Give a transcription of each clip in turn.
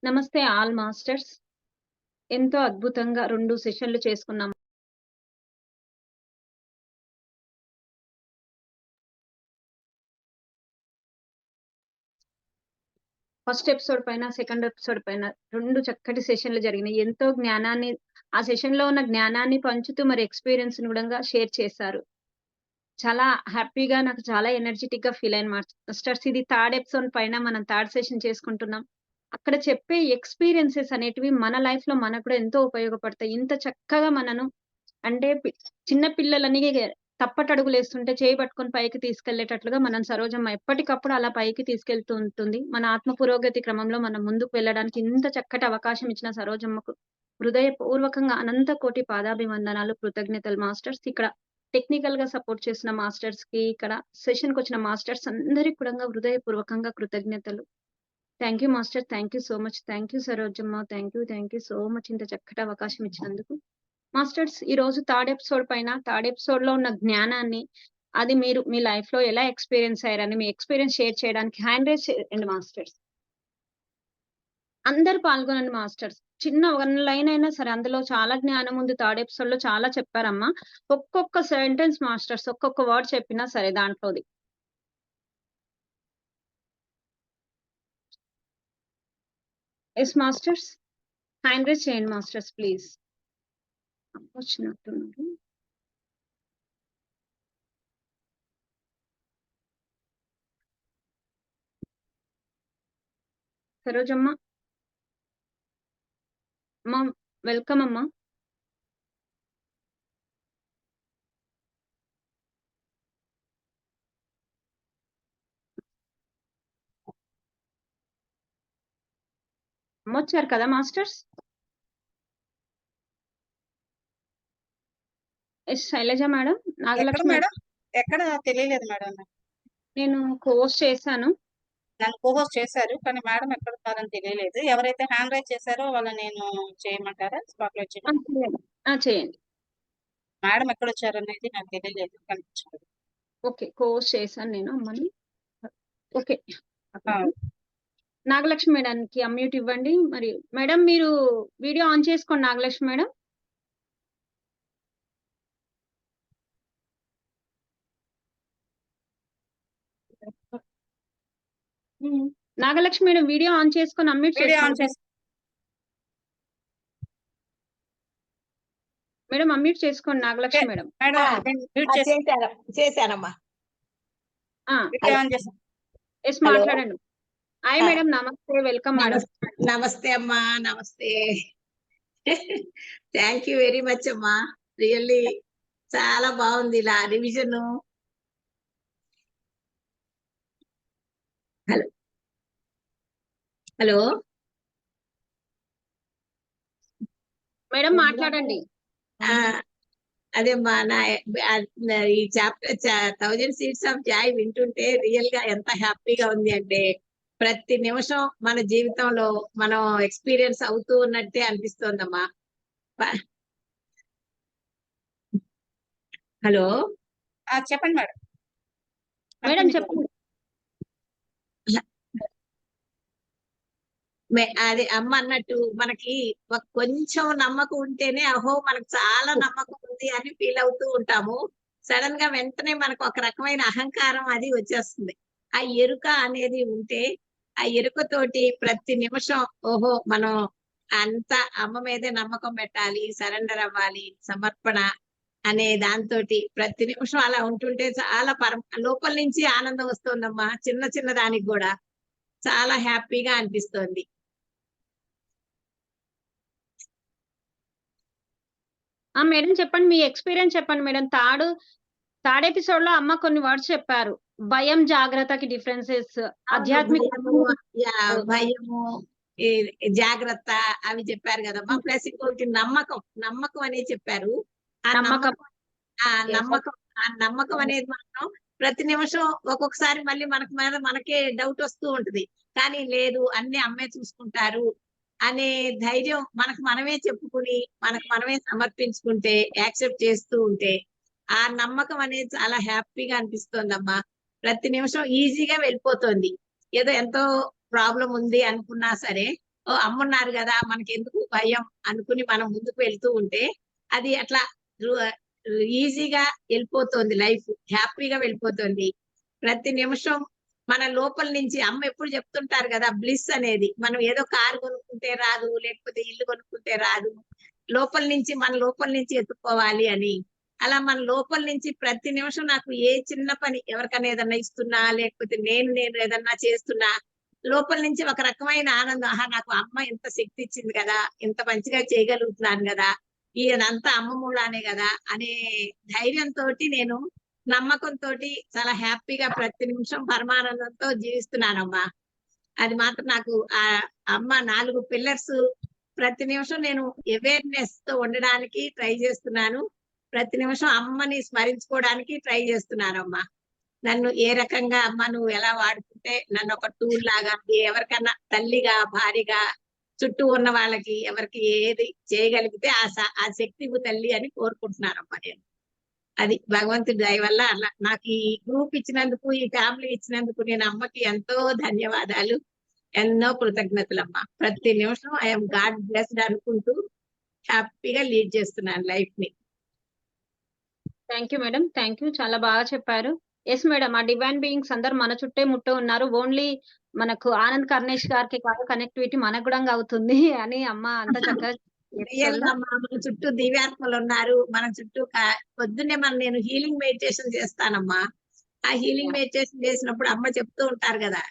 నమస్తే all masters. ఎంతో అద్భుతంగా 2 సెషన్‌లు చేసుకున్నాం. ఫస్ట్ ఎపిసోడ్ పైన, సెకండ్ ఎపిసోడ్ పైన 2 చక్కటి సెషన్‌లు జరిగినాయి. ఎంతో జ్ఞానాన్ని ఆ సెషన్‌లో ఉన్న జ్ఞానాన్ని పంచుతూ మరి ఎక్స్‌పీరియన్స్‌ని గూడంగా షేర్ చేశారు. చాలా హ్యాపీగా నాకు చాలా ఎనర్జిటిక్‌గా ఫీల్ అయ్యాను మాస్టర్స్. ఇది థర్డ్ ఎపిసోడ్ పైన మనం థర్డ్ సెషన్ చేసుకుంటున్నాం. అక్కడ చెప్పే ఎక్స్‌పీరియన్సెస్ అనేటివి మన లైఫ్‌లో మనకు కూడా ఎంతో ఉపయోగపడతాయి. ఇంత చక్కగా మనను అంటే చిన్న పిల్లలని తప్పటడుగులేస్తుంటే చేయి పట్టుకొని పైకి తీసుకెళ్ళేటట్లుగా మనం సరోజమ్మ ఎప్పటికప్పుడు అలా పైకి తీసుకెళ్తూ ఉంటుంది. మన ఆత్మ పురోగతి క్రమంలో మనం ముందుకు వెళ్ళడానికి ఇంత చక్కటి అవకాశం ఇచ్చిన సరోజమ్మకు హృదయపూర్వకంగా అనంత కోటి పాదాభివందనాలు, కృతజ్ఞతలు మాస్టర్స్. ఇక్కడ టెక్నికల్‌గా సపోర్ట్ చేసిన మాస్టర్స్‌కి, ఇక్కడ సెషన్‌కొచ్చిన మాస్టర్స్ అందరికి కూడా హృదయపూర్వకంగా కృతజ్ఞతలు. Thank you master. Thank you so much. Thank you Sarojamma. Thank you so much ఇంత చక్కటి అవకాశం ఇచ్చినందుకు. మాస్టర్స్ ఈరోజు థర్డ్ ఎపిసోడ్ పైన థర్డ్ ఎపిసోడ్‌లో ఉన్న జ్ఞానాన్ని, అది మీరు మీ లైఫ్‌లో ఎలా ఎక్స్‌పీరియన్స్ అయ్యారని మీ ఎక్స్‌పీరియన్స్ షేర్ చేయడానికి హ్యాండ్ రైజ్ చేయండి మాస్టర్స్. అందరూ పాల్గొనండి మాస్టర్స్. చిన్న 1 లైన్ అయినా సరే అందులో చాలా జ్ఞానం ఉంది. థర్డ్ ఎపిసోడ్‌లో చాలా చెప్పారమ్మా. ఒక్కొక్క సెంటెన్స్ మాస్టర్స్ ఒక్కొక్క వర్డ్ చెప్పినా సరే దాంట్లోది. Yes masters. హ్యాండ్ రైజ్ చేయండి మాస్టర్స్ ప్లీజ్. వచ్చినట్టున్నారు. సరోజమ్మ. అమ్మ వెల్కమ్ అమ్మా. అమ్మొచ్చారు కదా మాస్టర్స్? ఎస్ శైలజ మేడం, ఎక్కడ నాగలక్ష్మి మేడం? ఎక్కడ తెలియలేదు మేడం నాకు. నేను కోర్స్ చేశాను. నన్ను కోహోస్ట్ చేశారు. కానీ మేడం ఎక్కడున్నారని తెలియలేదు. ఎవరైతే హ్యాండ్ రైజ్ చేశారో వాళ్ళని నేను చేయమంటారా? స్పాట్‌లో వచ్చి. చేయండి. చేయండి. మేడం ఎక్కడొచ్చారనేది నాకు తెలియలేదు. కనిపించలేదు. ఓకే. కోర్స్ చేశాను నేను అమ్మని. ఓకే. ఆ! నాగలక్ష్మి మేడంకి అన్‌మ్యూట్ ఇవ్వండి. మరి మేడం మీరు వీడియో ఆన్ చేసుకోండి Nagalakshmi madam. Nagalakshmi madam video on చేసుకొని అన్‌మ్యూట్ వీడియో ఆన్ చేసుకోండి. చేసి మేడం అన్‌మ్యూట్ చేసుకోండి నాగలక్ష్మి మేడం. మేడం నేను మ్యూట్ చేసి చేశానమ్మా. వీడియో ఆన్ చేసి యెస్ హలో. మాట్లాడండి. Hi madam. నమస్తే. Welcome madam. నమస్తే అమ్మా. నమస్తే. థ్యాంక్ యూ వెరీ మచ్ అమ్మా. రియల్లీ చాలా బాగుంది ఇలా రివిజన్. హలో హలో మేడం మాట్లాడండి. అదే మా ఈ చాప్టర్ 1000 సీడ్స్ ఆఫ్ జాయ్ వింటుంటే రియల్ గా ఎంత హ్యాపీగా ఉంది అంటే ప్రతి నిమిషం మన జీవితంలో మనం ఎక్స్పీరియన్స్ అవుతూ ఉన్నట్టే అనిపిస్తోందమ్మా. హలో చెప్పండి మేడం. మేడం చెప్పండి. అది అమ్మ అన్నట్టు మనకి కొంచెం నమ్మకం ఉంటేనే అహో మనకు చాలా నమ్మకం ఉంది అని ఫీల్ అవుతూ ఉంటాము. సడన్ గా వెంటనే మనకు ఒక రకమైన అహంకారం అది వచ్చేస్తుంది. ఆ ఎరుక అనేది ఉంటే ఆ ఎరుకతోటి ప్రతి నిమిషం ఓహో మనం అంత అమ్మ మీదే నమ్మకం పెట్టాలి, సరెండర్ అవ్వాలి, సమర్పణ అనే దాంతోటి ప్రతి నిమిషం అలా ఉంటుంటే చాలా లోపల నుంచి ఆనందం వస్తుందమ్మా. చిన్న చిన్న దానికి కూడా చాలా హ్యాపీగా అనిపిస్తోంది. మేడం చెప్పండి. మీ ఎక్స్‌పీరియన్స్ చెప్పండి మేడం. థర్డ్ ఎపిసోడ్‌లో అమ్మ కొన్ని వర్డ్స్ చెప్పారు. భయం, జాగ్రత్తకి డిఫరెన్సెస్, ఆధ్యాత్మిక భయము, జాగ్రత్త అవి చెప్పారు కదమ్మా. ప్లస్ ఇంకొకటి నమ్మకం అనేది చెప్పారు. ఆ నమ్మకం. నమ్మకం అనేది మాత్రం ప్రతి నిమిషం ఒక్కొక్కసారి మళ్ళీ మనకు మీద మనకే డౌట్ వస్తూ ఉంటది. కానీ లేదు అన్ని అమ్మే చూసుకుంటారు అనే ధైర్యం మనకు మనమే చెప్పుకుని మనకు మనమే సమర్పించుకుంటే యాక్సెప్ట్ చేస్తూ ఉంటే ఆ నమ్మకం అనేది చాలా హ్యాపీగా అనిపిస్తోందమ్మా. ప్రతి నిమిషం ఈజీగా వెళ్ళిపోతుంది. ఏదో ఎంతో ప్రాబ్లం ఉంది అనుకున్నా సరే ఓ అమ్మున్నారు కదా మనకి ఎందుకు భయం అనుకుని మనం ముందుకు వెళ్తూ ఉంటే అది అట్లా ఈజీగా వెళ్ళిపోతుంది, లైఫ్ హ్యాపీగా వెళ్ళిపోతుంది. ప్రతి నిమిషం మన లోపల నుంచి అమ్మ ఎప్పుడు చెప్తుంటారు కదా, బ్లిస్ అనేది మనం ఏదో కారు కొనుక్కుంటే రాదు, లేకపోతే ఇల్లు కొనుక్కుంటే రాదు, లోపల నుంచి మన లోపల నుంచి ఎత్తుకోవాలి అని. అలా మన లోపల నుంచి ప్రతి నిమిషం నాకు ఏ చిన్న పని ఎవరికైనా ఏదన్నా ఇస్తున్నా, లేకపోతే నేను ఏదన్నా చేస్తున్నా, లోపల నుంచి ఒక రకమైన ఆనందం. ఆహా, నాకు అమ్మ ఎంత శక్తి ఇచ్చింది కదా, ఇంత మంచిగా చేయగలుగుతున్నాను కదా, ఈయనంతా అమ్మ మూలానే కదా అనే ధైర్యంతో, నేను నమ్మకంతో చాలా హ్యాపీగా ప్రతి నిమిషం పరమానందంతో జీవిస్తున్నానమ్మా. అది మాత్రం నాకు ఆ అమ్మ 4 పిల్లర్స్ ప్రతి నిమిషం నేను అవేర్నెస్ తో ఉండడానికి ట్రై చేస్తున్నాను. ప్రతి నిమిషం అమ్మని స్మరించుకోవడానికి ట్రై చేస్తున్నానమ్మా. నన్ను ఏ రకంగా అమ్మ నువ్వు ఎలా వాడుకుంటే నన్ను ఒక టూల్ లాగా, ఎవరికన్నా తల్లిగా, భార్యగా, చుట్టూ ఉన్న వాళ్ళకి ఎవరికి ఏది చేయగలిగితే ఆ శక్తివు తల్లి అని కోరుకుంటున్నానమ్మా నేను. అది భగవంతుడి దయ వల్ల అలా నాకు ఈ గ్రూప్ ఇచ్చినందుకు, ఈ ఫ్యామిలీ ఇచ్చినందుకు నేను అమ్మకి ఎంతో ధన్యవాదాలు, ఎన్నో కృతజ్ఞతలమ్మా. ప్రతి నిమిషం ఐఎమ్ గాడ్ బ్లెస్డ్ అనుకుంటూ హ్యాపీగా లీడ్ చేస్తున్నాను లైఫ్ ని. Thank you madam, thank you, చాలా బాగా చెప్పారు. ఎస్ మేడం, ఆ డివైన్ బీయింగ్స్ అందరు మన చుట్టే ముట్టు ఉన్నారు. ఓన్లీ మనకు ఆనంద్ కర్ణేష్ గారికి కాదు, కనెక్టివిటీ మనకు కూడా అవుతుంది అని అమ్మ అంత చక్కగా రియల్ గా మన చుట్టూ దివ్యాత్మలు ఉన్నారు. మన చుట్టూ పొద్దున్నే నేను హీలింగ్ మెడిటేషన్ చేస్తానమ్మా. ఆ హీలింగ్ మెడిటేషన్ చేసినప్పుడు అమ్మ చెప్తూ ఉంటారు కదా,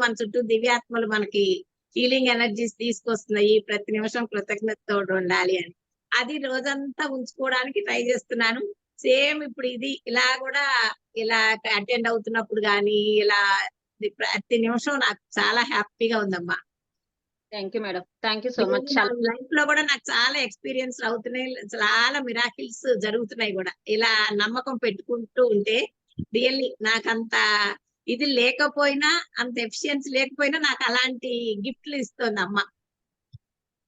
మన చుట్టూ దివ్యాత్మలు మనకి హీలింగ్ ఎనర్జీస్ తీసుకొస్తున్నాయి, ప్రతి నిమిషం కృతజ్ఞతతో ఉండాలి అని. అది రోజంతా ఉంచుకోవడానికి ట్రై చేస్తున్నాను. సేమ్ ఇప్పుడు ఇది ఇలా కూడా ఇలా అటెండ్ అవుతున్నప్పుడు గానీ ఇలా ప్రతి నిమిషం నాకు చాలా హ్యాపీగా ఉందమ్మా. Thank you madam, thank you so much. Life లో కూడా నాకు చాలా ఎక్స్పీరియన్స్ అవుతున్నాయి, చాలా మిరాకిల్స్ జరుగుతున్నాయి కూడా. ఇలా నమ్మకం పెట్టుకుంటూ ఉంటే రియల్లీ నాకంత ఇది లేకపోయినా, అంత ఎఫిషియన్సీ లేకపోయినా నాకు అలాంటి గిఫ్ట్లు ఇస్తుంది అమ్మ.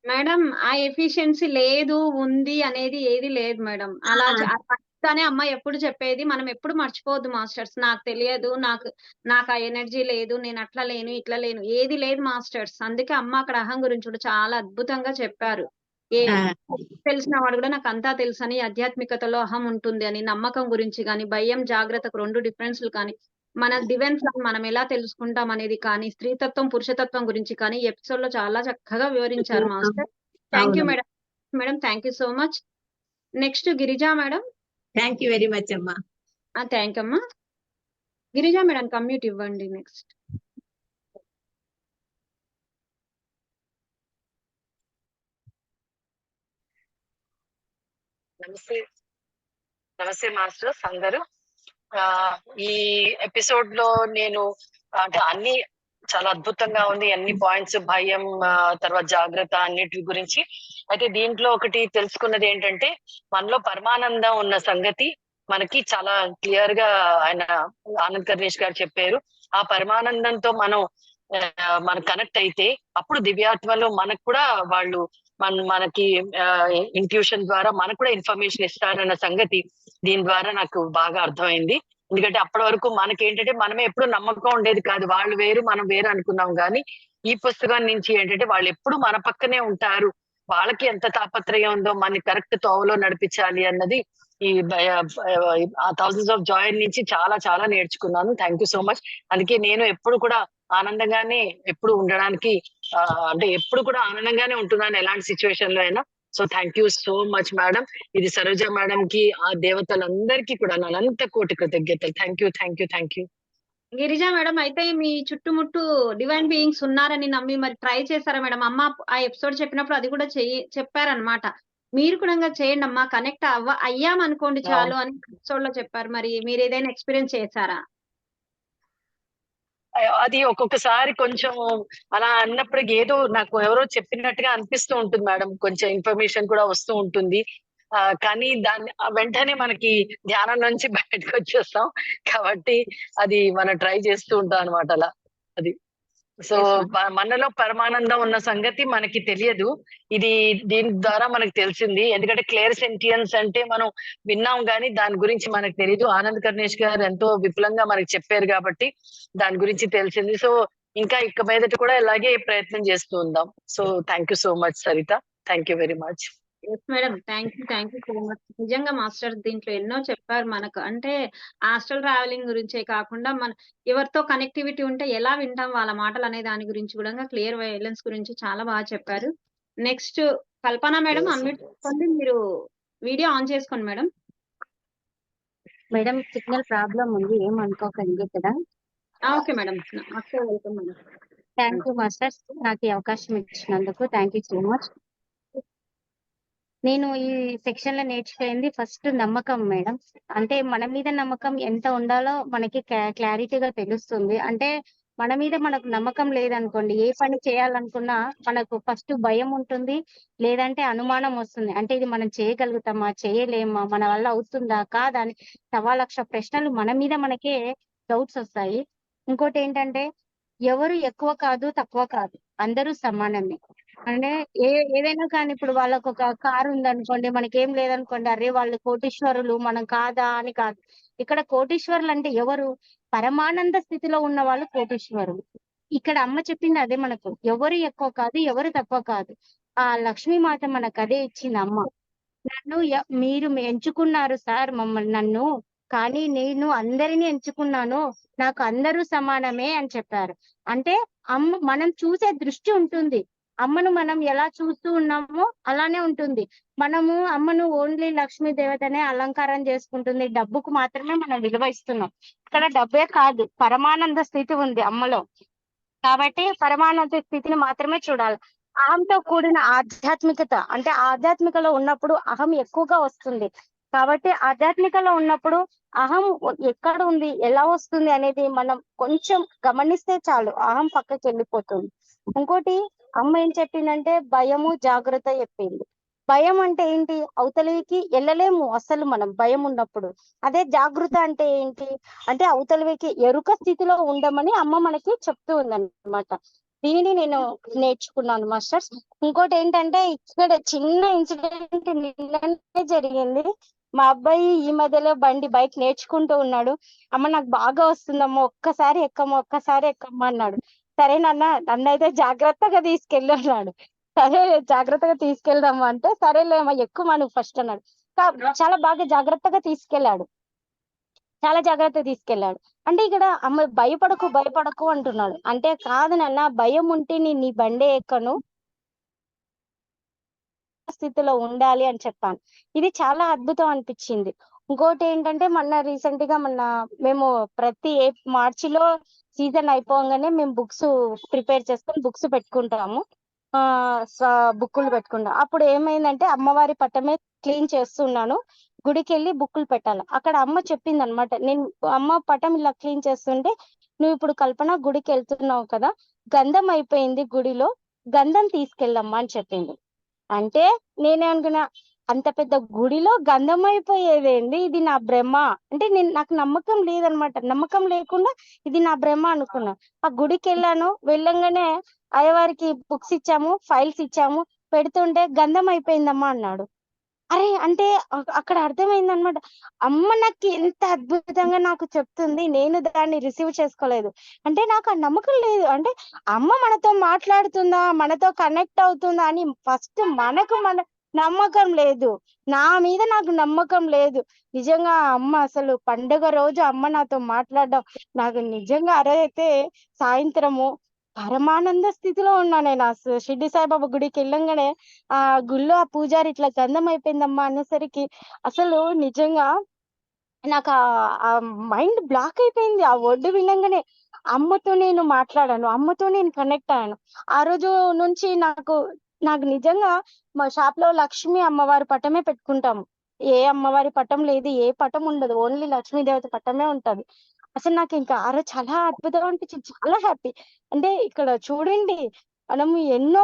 మేడం, ఆ ఎఫిషియన్సీ లేదు ఉంది అనేది ఏది లేదు మేడం. అలా కానీ అమ్మ ఎప్పుడు చెప్పేది, మనం ఎప్పుడు మర్చిపోవద్దు మాస్టర్స్. నాకు తెలియదు, నాకు ఆ ఎనర్జీ లేదు, నేను అట్లా లేను, ఇట్లా లేను, ఏది లేదు మాస్టర్స్. అందుకే అమ్మ అక్కడ అహం గురించి కూడా చాలా అద్భుతంగా చెప్పారు. తెలిసిన వాడు కూడా నాకు అంతా తెలుసు అని, ఆధ్యాత్మికతలో అహం ఉంటుంది అని, నమ్మకం గురించి కానీ, భయం జాగ్రత్తకు 2 డిఫరెన్స్లు కానీ, మన డివైన్ ఫ్లమ్ మనం ఎలా తెలుసుకుంటాం అనేది కానీ, స్త్రీతత్వం పురుషతత్వం గురించి కానీ ఎపిసోడ్ లో చాలా చక్కగా వివరించారు master. Thank you madam. Madam thank you so much. Next Girija madam. Thank you very much అమ్మా. థ్యాంక్ యూ అమ్మా. గిరిజా మేడం కమ్యూట్ ఇవ్వండి నెక్స్ట్. నమస్తే మాస్టర్స్ అందరూ. ఈ ఎపిసోడ్ లో నేను అంటే అన్ని చాలా అద్భుతంగా ఉంది, అన్ని పాయింట్స్, భయం తర్వాత జాగ్రత్త అన్నిటి గురించి. అయితే దీంట్లో ఒకటి తెలుసుకున్నది ఏంటంటే, మనలో పరమానందం ఉన్న సంగతి మనకి చాలా క్లియర్ గా ఆయన ఆనంద్ కర్ణేష్ గారు చెప్పారు. ఆ పరమానందంతో మనం కనెక్ట్ అయితే అప్పుడు దివ్యాత్మలు మనకు కూడా వాళ్ళు మనకి ఇంట్యూషన్ ద్వారా మనకు కూడా ఇన్ఫర్మేషన్ ఇస్తారన్న సంగతి దీని ద్వారా నాకు బాగా అర్థమైంది. ఎందుకంటే అప్పటి వరకు మనకేంటంటే మనమే ఎప్పుడు నమ్మకం ఉండేది కాదు, వాళ్ళు వేరు మనం వేరు అనుకున్నాం. కానీ ఈ పుస్తకం నుంచి ఏంటంటే వాళ్ళు ఎప్పుడు మన పక్కనే ఉంటారు, వాళ్ళకి ఎంత తాపత్రయం ఉందో మన కరెక్ట్ తోవలో నడిపించాలి అన్నది ఈ థౌసండ్స్ ఆఫ్ జాయ్ నుంచి చాలా చాలా నేర్చుకున్నాను. Thank you so much. అందుకే నేను ఎప్పుడు కూడా ఆనందంగానే ఎప్పుడు ఉండడానికి అంటే ఎప్పుడు కూడా ఆనందంగానే ఉంటున్నాను ఎలాంటి సిచ్యువేషన్ లో అయినా. So thank you so much madam. ఇది సరోజ మేడం కి, ఆ దేవతలందరికీ కూడా నా అనంత కోటి కృతజ్ఞతలు. Thank you, thank you, thank you. Girija madam, అయితే మీ చుట్టుముట్టు డివైన్ బీయింగ్స్ ఉన్నారని నమ్మి మరి ట్రై చేశారా మేడం? అమ్మ ఆ ఎపిసోడ్ చెప్పినప్పుడు అది కూడా చెప్పారనమాట. మీరు కూడా చేయండి అమ్మా, కనెక్ట్ అయ్యాం అనుకోండి చాలు అని ఎపిసోడ్ లో చెప్పారు. మరి మీరు ఏదైనా ఎక్స్పీరియన్స్ చేశారా? అది ఒక్కొక్కసారి కొంచెం అలా అన్నప్పుడు ఏదో నాకు ఎవరో చెప్పినట్టుగా అనిపిస్తూ ఉంటుంది మేడం, కొంచెం ఇన్ఫర్మేషన్ కూడా వస్తూ ఉంటుంది. కానీ దాన్ని వెంటనే మనకి ధ్యానం నుంచి బయటకు వచ్చేస్తాం కాబట్టి అది మనం ట్రై చేస్తూ ఉంటాం అనమాట అలా. అది సో మనలో పరమానందం ఉన్న సంగతి మనకి తెలియదు, ఇది దీని ద్వారా మనకు తెలిసింది. ఎందుకంటే క్లియర్ సెంటియన్స్ అంటే మనం విన్నాం కానీ దాని గురించి మనకు తెలియదు. ఆనంద్ కర్ణేష్ గారు ఎంతో విపులంగా మనకి చెప్పారు కాబట్టి దాని గురించి తెలిసింది. సో ఇంకా ఇక మీదట కూడా ఇలాగే ప్రయత్నం చేస్తూ ఉందాం. So thank you so much Saritha. Thank you very much. Yes madam. Thank you so much. నిజంగా మాస్టర్ దీంట్లో ఎన్నో చెప్పారు మనకు. అంటే హాస్టల్ ట్రావెలింగ్ గురించే కాకుండా మన ఎవరితో కనెక్టివిటీ ఉంటే ఎలా వింటాం వాళ్ళ మాటలు అనే దాని గురించి కూడా క్లియర్ వైలెన్స్ గురించి చాలా బాగా చెప్పారు. Next Kalpana madam Yes. Unmute చేసుకోండి. మీరు వీడియో ఆన్ చేసుకోండి మేడం. మేడం సిగ్నల్ ప్రాబ్లం ఉంది, ఏం అనుకోకండి కదా. Okay madam. నమస్తే, welcome madam. Thank you masters, నాకు ఈ అవకాశం ఇచ్చినందుకు థ్యాంక్ యూ సో మచ్. నేను ఈ సెక్షన్ లో నేర్చుకుంది ఫస్ట్ నమ్మకం మేడం. అంటే మన మీద నమ్మకం ఎంత ఉండాలో మనకి క్లారిటీగా తెలుస్తుంది. అంటే మన మీద మనకు నమ్మకం లేదనుకోండి, ఏ పని చేయాలనుకున్నా మనకు ఫస్ట్ భయం ఉంటుంది, లేదంటే అనుమానం వస్తుంది. అంటే ఇది మనం చేయగలుగుతామా, చేయలేమా, మన వల్ల అవుతుందా కాదా అని 1,00,000 ప్రశ్నలు మన మీద మనకే డౌట్స్ వస్తాయి. ఇంకోటి ఏంటంటే ఎవరు ఎక్కువ కాదు, తక్కువ కాదు, అందరూ సమానమే. అంటే ఏదైనా కానీ ఇప్పుడు వాళ్ళకు ఒక కారు ఉందనుకోండి, మనకేం లేదనుకోండి, అరే వాళ్ళు కోటీశ్వరులు మనం కాదా అని కాదు. ఇక్కడ కోటీశ్వరులు అంటే ఎవరు? పరమానంద స్థితిలో ఉన్న వాళ్ళు కోటీశ్వరులు. ఇక్కడ అమ్మ చెప్పింది అదే మనకు, ఎవరు ఎక్కువ కాదు, ఎవరు తక్కువ కాదు. ఆ లక్ష్మీమాత మనకు అదే ఇచ్చింది అమ్మ. నన్ను మీరు ఎంచుకున్నారు సార్ మమ్మల్ని, నన్ను, కానీ నేను అందరినీ ఎంచుకున్నాను, నాకు అందరూ సమానమే అని చెప్పారు. అంటే అమ్మ మనం చూసే దృష్టి ఉంటుంది. అమ్మను మనం ఎలా చూస్తూ ఉన్నామో అలానే ఉంటుంది. మనము అమ్మను ఓన్లీ లక్ష్మీ దేవతనే అలంకారం చేసుకుంటుంది, డబ్బుకు మాత్రమే మనం విలువ ఇస్తున్నాం. ఇక్కడ డబ్బే కాదు, పరమానంద స్థితి ఉంది అమ్మలో. కాబట్టి పరమానంద స్థితిని మాత్రమే చూడాలి. అహంతో కూడిన ఆధ్యాత్మికత, అంటే ఆధ్యాత్మికలో ఉన్నప్పుడు అహం ఎక్కువగా వస్తుంది. కాబట్టి ఆధ్యాత్మికలో ఉన్నప్పుడు అహం ఎక్కడ ఉంది, ఎలా వస్తుంది అనేది మనం కొంచెం గమనిస్తే చాలు, అహం పక్కకి వెళ్ళిపోతుంది. ఇంకోటి అమ్మ ఏం చెప్పిందంటే భయము జాగ్రత్త చెప్పింది. భయం అంటే ఏంటి? అవతలికి వెళ్ళలేము అసలు మనం భయం ఉన్నప్పుడు. అదే జాగృత అంటే ఏంటి అంటే అవతలికి ఎరుక స్థితిలో ఉండమని అమ్మ మనకి చెప్తూ ఉందన్నమాట. దీనిని నేను నేర్చుకున్నాను మాస్టర్స్. ఇంకోటి ఏంటంటే ఇక్కడ చిన్న ఇన్సిడెంట్ నిన్ననే జరిగింది. మా అబ్బాయి ఈ మధ్యలో బైక్ నేర్చుకుంటూ ఉన్నాడు. అమ్మ నాకు బాగా వస్తుందమ్మా, ఒక్కసారి ఎక్కమ్మా అన్నాడు. సరే నాన్న, నన్నైతే జాగ్రత్తగా తీసుకెళ్ళి అన్నాడు. సరే జాగ్రత్తగా తీసుకెళ్దాము అంటే, సరేలేమ్మా ఎక్కువ నువ్వు ఫస్ట్ అన్నాడు. చాలా బాగా జాగ్రత్తగా తీసుకెళ్లాడు, చాలా జాగ్రత్తగా తీసుకెళ్లాడు. అంటే ఇక్కడ అమ్మ భయపడకు అంటున్నాడు. అంటే కాదు నాన్న, భయం ఉంటే నీ బండే ఎక్కను, స్థితిలో ఉండాలి అని చెప్పాను. ఇది చాలా అద్భుతం అనిపించింది. ఇంకోటి ఏంటంటే రీసెంట్ గా మేము ప్రతి మార్చిలో సీజన్ అయిపోగానే మేము బుక్స్ ప్రిపేర్ చేసుకొని బుక్స్ పెట్టుకుంటాము, బుక్కులు పెట్టుకుంటాం. అప్పుడు ఏమైందంటే అమ్మవారి పట్టమే క్లీన్ చేస్తున్నాను, గుడికి వెళ్ళి బుక్కులు పెట్టాలి. అక్కడ అమ్మ చెప్పింది అనమాట, నేను అమ్మ పటం ఇలా క్లీన్ చేస్తుంటే, నువ్వు ఇప్పుడు కల్పన గుడికి వెళ్తున్నావు కదా, గంధం అయిపోయింది గుడిలో, గంధం తీసుకెళ్ళమ్మా అని చెప్పింది. అంటే నేనే అనుకున్నా, అంత పెద్ద గుడిలో గంధం అయిపోయేదేంది, ఇది నా భ్రమ. అంటే నాకు నమ్మకం లేదనమాట, నమ్మకం లేకుండా ఇది నా భ్రమ అనుకున్నా. ఆ గుడికి వెళ్ళంగానే అయ్యవారికి బుక్స్ ఇచ్చాము, ఫైల్స్ ఇచ్చాము, పెడుతుంటే గంధం అయిపోయిందమ్మా అన్నాడు. అరే అంటే అక్కడ అర్థమైంది అనమాట, అమ్మ నాకు ఎంత అద్భుతంగా నాకు చెప్తుంది, నేను దాన్ని రిసీవ్ చేసుకోలేదు. అంటే నాకు ఆ నమ్మకం లేదు. అంటే అమ్మ మనతో మాట్లాడుతుందా, మనతో కనెక్ట్ అవుతుందా అని ఫస్ట్ మన నమ్మకం లేదు. నా మీద నాకు నమ్మకం లేదు. నిజంగా అమ్మ అసలు పండుగ రోజు అమ్మ నాతో మాట్లాడడం, నాకు నిజంగా అరైతే సాయంత్రము పరమానంద స్థితిలో ఉన్నా నేను. షిర్డి సాయిబాబా గుడికి వెళ్ళంగానే ఆ గుళ్ళో ఆ పూజారి ఇట్లా గంధం అయిపోయిందమ్మా అనేసరికి అసలు నిజంగా నాకు ఆ మైండ్ బ్లాక్ అయిపోయింది. ఆ వర్డ్ వినంగానే అమ్మతో నేను మాట్లాడాను, అమ్మతో నేను కనెక్ట్ అయ్యాను. ఆ రోజు నుంచి నాకు నిజంగా మా షాప్ లో లక్ష్మి అమ్మవారి పటమే పెట్టుకుంటాము. ఏ అమ్మవారి పటం లేదు, ఏ పటం ఉండదు, ఓన్లీ లక్ష్మీదేవత పటమే ఉంటది. అసలు నాకు ఇంకా ఆ రోజు చాలా అద్భుతం అనిపించింది, చాలా హ్యాపీ. అంటే ఇక్కడ చూడండి, మనం ఎన్నో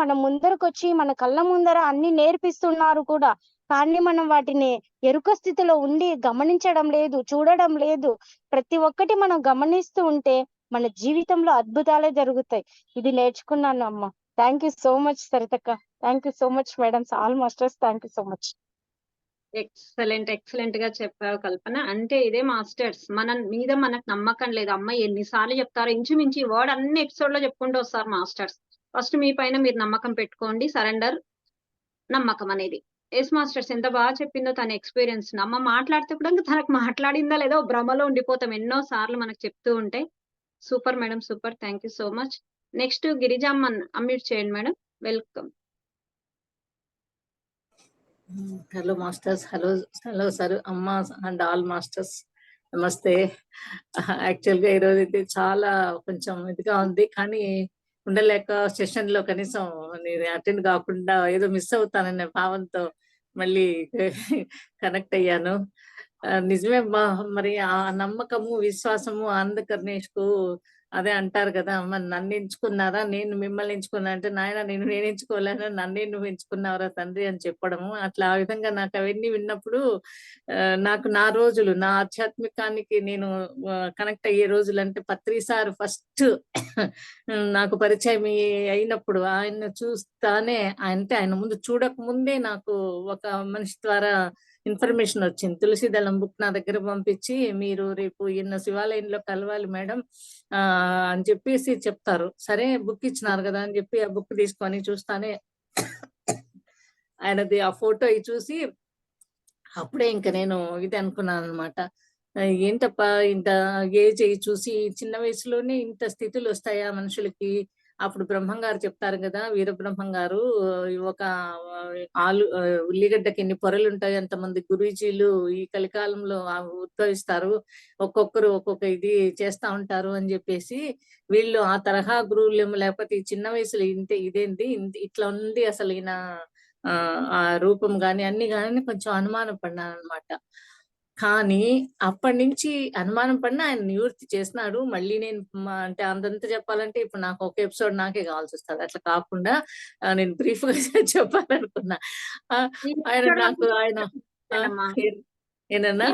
మన ముందరకు వచ్చి మన కళ్ళ ముందర అన్ని నేర్పిస్తున్నారు కూడా, కానీ మనం వాటిని ఎరుక స్థితిలో ఉండి గమనించడం లేదు, చూడడం లేదు. ప్రతి ఒక్కటి మనం గమనిస్తూ ఉంటే మన జీవితంలో అద్భుతాలే జరుగుతాయి. ఇది నేర్చుకున్నాను అమ్మ. థ్యాంక్ యూ సో మచ్ సరితక్క, thank you so much madams, all masters, thank you so much. Excellent గా చెప్పావు కల్పన. అంటే ఇదే మాస్టర్స్. మన మీద మనకు నమ్మకం లేదు. అమ్మ ఎన్నిసార్లు చెప్తారో ఇంచుమించు ఈ వర్డ్ అన్ని ఎపిసోడ్ లో చెప్పుకుంటూ వస్తారు మాస్టర్స్. ఫస్ట్ మీ పైన మీరు నమ్మకం పెట్టుకోండి. సరెండర్, నమ్మకం అనేది. ఎస్ మాస్టర్స్, ఎంత బాగా చెప్పిందో తన ఎక్స్పీరియన్స్. అమ్మ మాట్లాడితే కూడా ఇంకా తనకు మాట్లాడిందా లేదో భ్రమలో ఉండిపోతాం ఎన్నో సార్లు మనకు చెప్తూ ఉంటే. Super madam, super. Thank you so much. Next Girijamma unmute చేయండి madam. Welcome. Hello masters, hello sir, అమ్మ అండ్ ఆల్ మాస్టర్స్, నమస్తే. యాక్చువల్గా ఈరోజు అయితే చాలా కొంచెం ఇదిగా ఉంది, కానీ ఉండలేక సెషన్ లో కనీసం నేను అటెండ్ కాకుండా ఏదో మిస్ అవుతాననే భావంతో మళ్ళీ కనెక్ట్ అయ్యాను. నిజమే మరి ఆ నమ్మకము, విశ్వాసము ఆనందకరణేష్ కు అదే అంటారు కదా, మరి నన్ను ఎంచుకున్నారా నేను మిమ్మల్ని ఎంచుకున్నా అంటే, నాయన నేను ఎంచుకోలేను, నన్నే నువ్వు ఎంచుకున్నావురా తండ్రి అని చెప్పడము. అట్లా ఆ విధంగా నాకు అవన్నీ విన్నప్పుడు నాకు నా రోజులు, నా ఆధ్యాత్మికానికి నేను కనెక్ట్ అయ్యే రోజులు అంటే పత్రి సార్ ఫస్ట్ నాకు పరిచయం అయినప్పుడు ఆయన చూస్తానే, అంటే ఆయన ముందు చూడక ముందే నాకు ఒక మనిషి ద్వారా ఇన్ఫర్మేషన్ వచ్చింది. తులసి దళం బుక్ నా దగ్గర పంపించి, మీరు రేపు ఈయన శివాలయంలో కలవాలి మేడం అని చెప్పేసి చెప్తారు. సరే బుక్ ఇచ్చినారు కదా అని చెప్పి ఆ బుక్ తీసుకొని చూస్తానే ఆయనది ఆ ఫోటో చూసి అప్పుడే ఇంకా నేను ఇది అనుకున్నాను అనమాట. ఏంటప్ప ఇంత ఏజ్ చూసి చిన్న వయసులోనే ఇంత స్థితులు వస్తాయా మనుషులకి. అప్పుడు బ్రహ్మం గారు చెప్తారు కదా, వీరబ్రహ్మం గారు, ఒక ఉల్లిగడ్డకి ఎన్ని పొరలు ఉంటాయి అంతమంది గురూజీలు ఈ కలికాలంలో ఉద్భవిస్తారు, ఒక్కొక్కరు ఒక్కొక్క ఇది చేస్తా ఉంటారు అని చెప్పేసి, వీళ్ళు ఆ తరహా గురువులేమో లేకపోతే ఈ చిన్న వయసులో ఇదేంటి ఇట్లా ఉంది అసలు ఈయన ఆ రూపం గాని అన్ని గాని కొంచెం అనుమానం పడ్డాను అనమాట. కానీ అప్పటి నుంచి అనుమానం పడిన ఆయన నివృత్తి చేసినాడు. మళ్ళీ నేను అంటే అంతంతా చెప్పాలంటే ఇప్పుడు నాకు ఒక ఎపిసోడ్ నాకే కావాల్సి వస్తుంది. అట్లా కాకుండా నేను బ్రీఫ్ గా చెప్పాలనుకున్నా. ఆయన నాకు ఆయన ఏనన్నా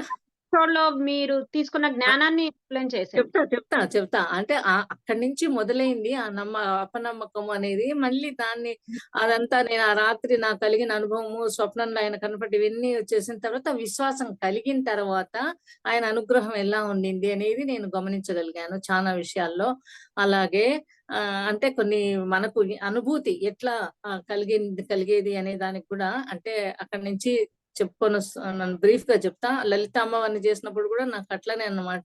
ఎపిసోడ్ లో మీరు తీసుకున్న జ్ఞానాన్ని ఎక్స్ప్లెయిన్ చేశారు. చెప్తా అంటే అక్కడి నుంచి మొదలైంది ఆ అపనమ్మకం అనేది. మళ్ళీ దాన్ని అదంతా నేను ఆ రాత్రి నాకు కలిగిన అనుభవము, స్వప్నంలో ఆయన కనపడి ఇవన్నీ వచ్చేసిన తర్వాత విశ్వాసం కలిగిన తర్వాత ఆయన అనుగ్రహం ఎలా ఉండింది అనేది నేను గమనించగలిగాను చాలా విషయాల్లో. అలాగే అంటే కొన్ని మనకు అనుభూతి ఎట్లా కలిగేది అనే దానికి కూడా అంటే అక్కడి నుంచి చెప్పుకొని నన్ను బ్రీఫ్ గా చెప్తా. లలిత అమ్మవారిని చేసినప్పుడు కూడా నాకు అట్లనే అన్నమాట.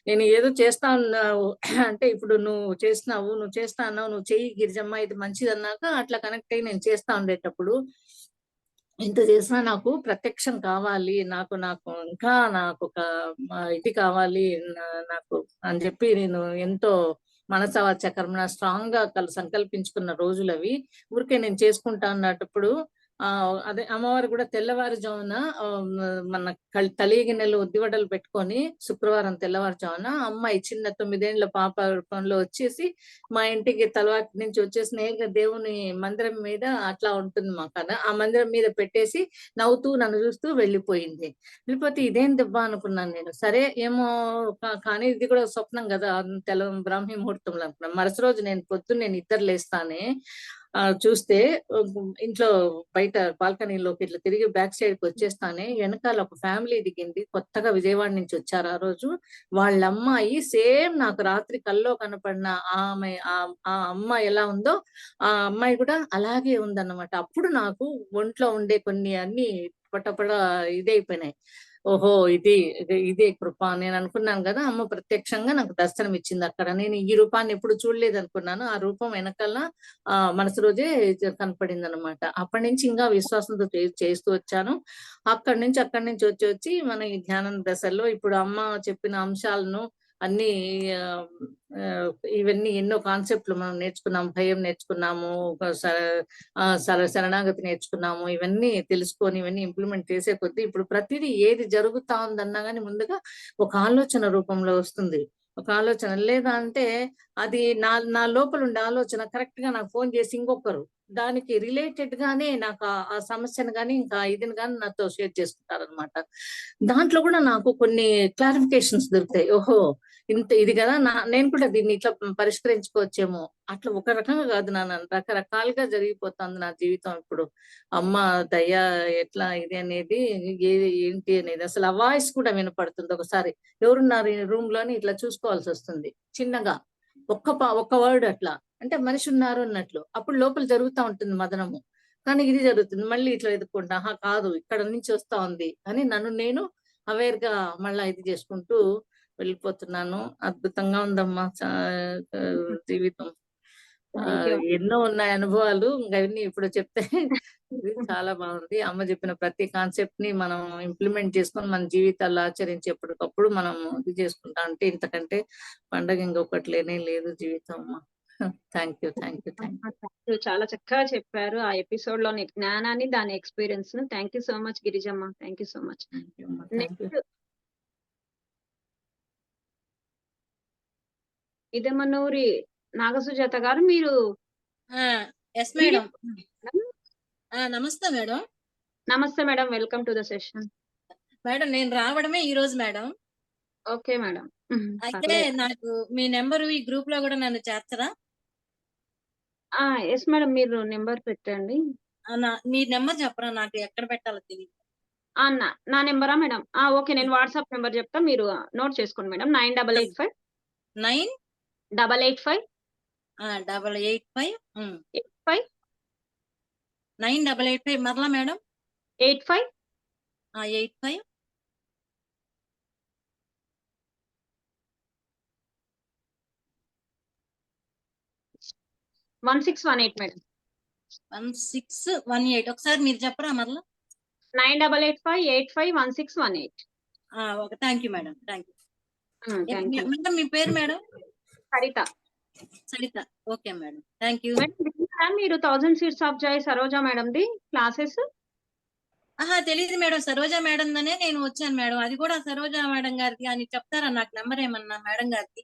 నేను ఏదో చేస్తా ఉన్నావు అంటే, ఇప్పుడు నువ్వు చేస్తా అన్నావు, నువ్వు చెయ్యి గిరిజమ్మ ఇది మంచిది అన్నాక అట్లా కనెక్ట్ అయ్యి నేను చేస్తా ఉండేటప్పుడు, ఇంత చేసినా నాకు ప్రత్యక్షం కావాలి, నాకు ఇంకా నాకు ఒక ఇది కావాలి నాకు అని చెప్పి నేను ఎంతో మనసవాచ కర్మణ స్ట్రాంగ్ గా సంకల్పించుకున్న రోజులు అవి. ఊరికే నేను చేసుకుంటా అన్నప్పుడు అదే అమ్మవారు కూడా తెల్లవారుజామున మన తలిగిన్నెలు ఉద్దివడలు పెట్టుకొని శుక్రవారం తెల్లవారుజామున అమ్మాయి చిన్న 9 ఏళ్ల పాప రూపంలో వచ్చేసి మా ఇంటికి తలవాటి నుంచి వచ్చేసి దేవుని మందిరం మీద అట్లా ఉంటుంది మాకు, ఆ మందిరం మీద పెట్టేసి నవ్వుతూ నన్ను చూస్తూ వెళ్ళిపోయింది. వెళ్ళిపోతే ఇదేం దెబ్బ అనుకున్నాను నేను. సరే ఏమో కానీ ఇది కూడా స్వప్నం కదా, బ్రాహ్మీ ముహూర్తంలో అనుకున్నాను. మరుసటి రోజు నేను పొద్దున్న నిద్ర లేస్తానే చూస్తే ఇంట్లో బయట బాల్కనీలోకి ఇట్లా తిరిగి బ్యాక్ సైడ్ కి వచ్చేస్తానే వెనకాల ఒక ఫ్యామిలీ దిగింది. కొత్తగా విజయవాడ నుంచి వచ్చారు ఆ రోజు. వాళ్ళ అమ్మాయి సేమ్ నాకు రాత్రి కల్లో కనపడిన ఆమె ఆ అమ్మాయి ఎలా ఉందో ఆ అమ్మాయి కూడా అలాగే ఉందన్నమాట. అప్పుడు నాకు ఒంట్లో ఉండే కొన్ని అన్ని పటపట ఇదైపోయినాయి. ఓహో ఇదే కృప నేను అనుకున్నాను కదా. అమ్మ ప్రత్యక్షంగా నాకు దర్శనం ఇచ్చింది అక్కడ. నేను ఈ రూపాన్ని ఎప్పుడు చూడలేదు అనుకున్నాను. ఆ రూపం వెనకాల మనసు రోజే కనపడింది అనమాట. అప్పటి నుంచి ఇంకా విశ్వాసంతో చేస్తూ వచ్చాను. అక్కడి నుంచి వచ్చి మన ఈ ధ్యానం దశల్లో ఇప్పుడు అమ్మ చెప్పిన అంశాలను అన్ని ఇవన్నీ ఎన్నో కాన్సెప్ట్లు మనం నేర్చుకున్నాం. భయం నేర్చుకున్నాము, శరణాగతి నేర్చుకున్నాము. ఇవన్నీ తెలుసుకొని ఇవన్నీ ఇంప్లిమెంట్ చేసే కొద్దీ ఇప్పుడు ప్రతిదీ ఏది జరుగుతా ఉందన్నా కానీ ముందుగా ఒక ఆలోచన రూపంలో వస్తుంది. ఒక ఆలోచన లేదా అంటే అది నా లోపల ఉండే ఆలోచన కరెక్ట్ గా నాకు ఫోన్ చేసి ఇంకొకరు దానికి రిలేటెడ్ గానే నాకు ఆ సమస్యను కానీ ఇంకా ఇదిని కానీ నాతో షేర్ చేసుకుంటారనమాట. దాంట్లో కూడా నాకు కొన్ని క్లారిఫికేషన్స్ దొరుకుతాయి. ఓహో ఇంత ఇది కదా నేను కూడా దీన్ని ఇట్లా పరిష్కరించుకోవచ్చేమో. అట్లా ఒక రకంగా కాదు రకరకాలుగా జరిగిపోతుంది నా జీవితం ఇప్పుడు. అమ్మ దయ ఎట్లా ఇది అనేది ఏంటి అనేది అసలు ఆ వాయిస్ కూడా వినపడుతుంది. ఒకసారి ఎవరున్నారు ఈ రూమ్ లోని ఇట్లా చూసుకోవాల్సి వస్తుంది చిన్నగా, ఒక్క వర్డ్ అట్లా, అంటే మనిషి ఉన్నారు అన్నట్లు. అప్పుడు లోపల జరుగుతూ ఉంటుంది మదనము. కానీ ఇది జరుగుతుంది మళ్ళీ ఇట్లా ఎదుర్కొంటా, కాదు ఇక్కడ నుంచి వస్తా ఉంది అని నన్ను నేను అవేర్ గా మళ్ళా ఇది చేసుకుంటూ వెళ్ళిపోతున్నాను. అద్భుతంగా ఉందమ్మా జీవితం. ఎన్నో ఉన్నాయి అనుభవాలు, అవన్నీ ఇప్పుడు చెప్తే ఇది చాలా బాగుంది. అమ్మ చెప్పిన ప్రతి కాన్సెప్ట్ ని మనం ఇంప్లిమెంట్ చేసుకొని మన జీవితాల్లో ఆచరించేప్పటికప్పుడు మనం ఇది చేసుకుంటా అంటే ఇంతకంటే పండగ ఇంకొకటి లేనే లేదు జీవితం అమ్మ. Thank you. చాలా చక్కగా చెప్పారు ఆ ఎపిసోడ్ లోని జ్ఞానాన్ని, దాని ఎక్స్పీరియన్స్ ను. Thank you so much Girijamma. Thank you so much. Next Idamanuri Nagasujatha garu, మీరు ఎస్ మేడం. నమస్తే మేడం. నమస్తే madam, welcome to the session. Madam నేను రావడమే ఈ రోజు మేడం. Okay madam. అయితే నాకు మీ నెంబరు ఈ గ్రూప్ లో కూడా నన్ను చేర్చరా? ఎస్ మేడం, మీరు నెంబర్ పెట్టండి. మీ నెంబర్ చెప్పరా, నాకు ఎక్కడ పెట్టాలో తెలియదు. నా నెంబరా మేడం? ఓకే, నేను వాట్సాప్ నెంబర్ చెప్తా, మీరు నోట్ చేసుకోండి మేడం. 9885 988 85 988 మరలా మేడం 85 85 1618 మేడం. 1618 ఒకసారి మీరు చెప్పరా మరలా? 9885 85 1618. Okay, thank you madam. Thank you madam. మీ పేరు madam? Saritha. Saritha. Okay madam, thank you. మీరు 1000 Seeds of Joy Saroja madam the classes? తెలియదు మేడం, సరోజా మేడం దనే నేను వచ్చాను మేడం. అది కూడా సరోజా మేడం గారిది అని చెప్తారా? నాకు నెంబర్ ఏమన్నా మేడం గారిది?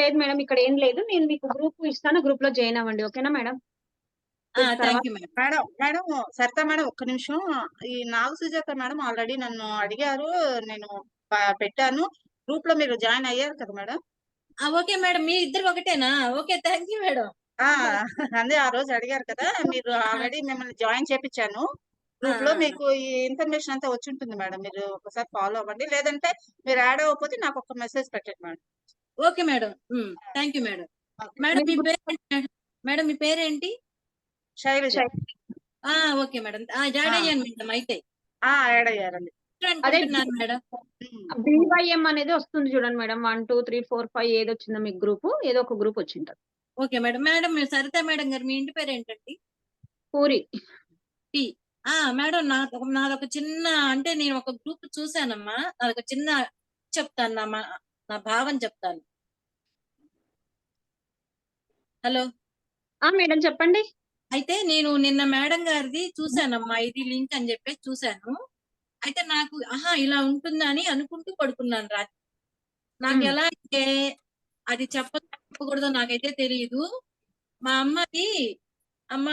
లేదు మేడం, ఇక్కడ ఏం లేదు. నేను మీకు గ్రూప్ ఇస్తాను, గ్రూప్ లో జాయిన్ అవ్వండి. ఓకేనా మేడం? మేడం సరిత మేడం, ఒక్క నిమిషం. ఈ నాగసుజాత మేడం ఆల్రెడీ నన్ను అడిగారు, నేను పెట్టాను. గ్రూప్ లో మీరు జాయిన్ అయ్యారు కదా మేడం? ఓకే మేడం, మీ ఇద్దరు ఒకటేనా? Okay, thank you madam. అదే ఆ రోజు అడిగారు కదా, మీరు ఆల్రెడీ మిమ్మల్ని జాయిన్ చేపించాను. గ్రూప్ లో మీకు ఈ ఇన్ఫర్మేషన్ అంతా వచ్చి ఉంటుంది మేడం. మీరు ఒకసారి ఫాలో అవ్వండి, లేదంటే మీరు యాడ్ అవ్వకపోతే నాకు ఒక మెసేజ్ పెట్టండి madam. Okay madam, thank you madam. Madam మీ పేరు మేడం, మీ పేరేంటి? శైలజ. ఓకే మేడం, యాడ్ అయ్యాను మేడం. అయితే యాడ్ అయ్యారండి. మేడం BYM అనేది వస్తుంది చూడండి మేడం. 1 2 3 4 5 ఏది వచ్చిందో మీకు గ్రూప్, ఏదో ఒక గ్రూప్ వచ్చింటారు. Okay madam. Madam Saritha madam garu, మీ ఇంటి పేరు ఏంటండి? పూరి. మేడం నాదొక చిన్న, అంటే నేను ఒక గ్రూప్ చూసానమ్మా, నాదొక చిన్న చెప్తాను, నా భావం చెప్తాను. హలో మేడం చెప్పండి. అయితే నేను నిన్న మేడం గారిది చూసానమ్మా, ఇది లింక్ అని చెప్పేసి చూసాను. అయితే నాకు ఇలా ఉంటుందని అనుకుంటూ పడుకున్నాను రాత్రి. నాకు ఎలా అంటే అది చెప్పకూడదో నాకైతే తెలియదు. మా అమ్మకి అమ్మ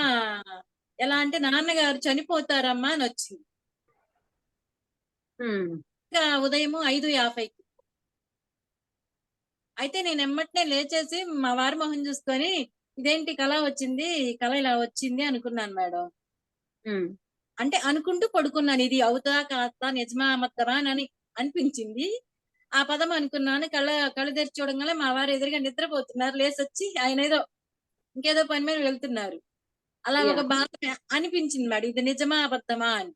ఎలా అంటే నాన్నగారు చనిపోతారమ్మా అని వచ్చింది. ఇంకా ఉదయం 5:50కి. అయితే నేను ఎమ్మటనే లేచేసి మా వారి మొహం చూసుకొని, ఇదేంటి కళ వచ్చింది, కళ ఇలా వచ్చింది అనుకున్నాను మేడం. అంటే అనుకుంటూ పడుకున్నాను, ఇది అవుతా కాస్తా, నిజమా అబద్ధమా అని అనిపించింది. ఆ పదం అనుకున్నాను. కళ్ళు తెరిచి చూడంగానే మా వారు ఎదురుగా నిద్రపోతున్నారు. లేసొచ్చి ఆయన ఇంకేదో పని మీద వెళ్తున్నారు. అలా ఒక బాధ అనిపించింది మేడం, ఇది నిజమా అబద్ధమా అని.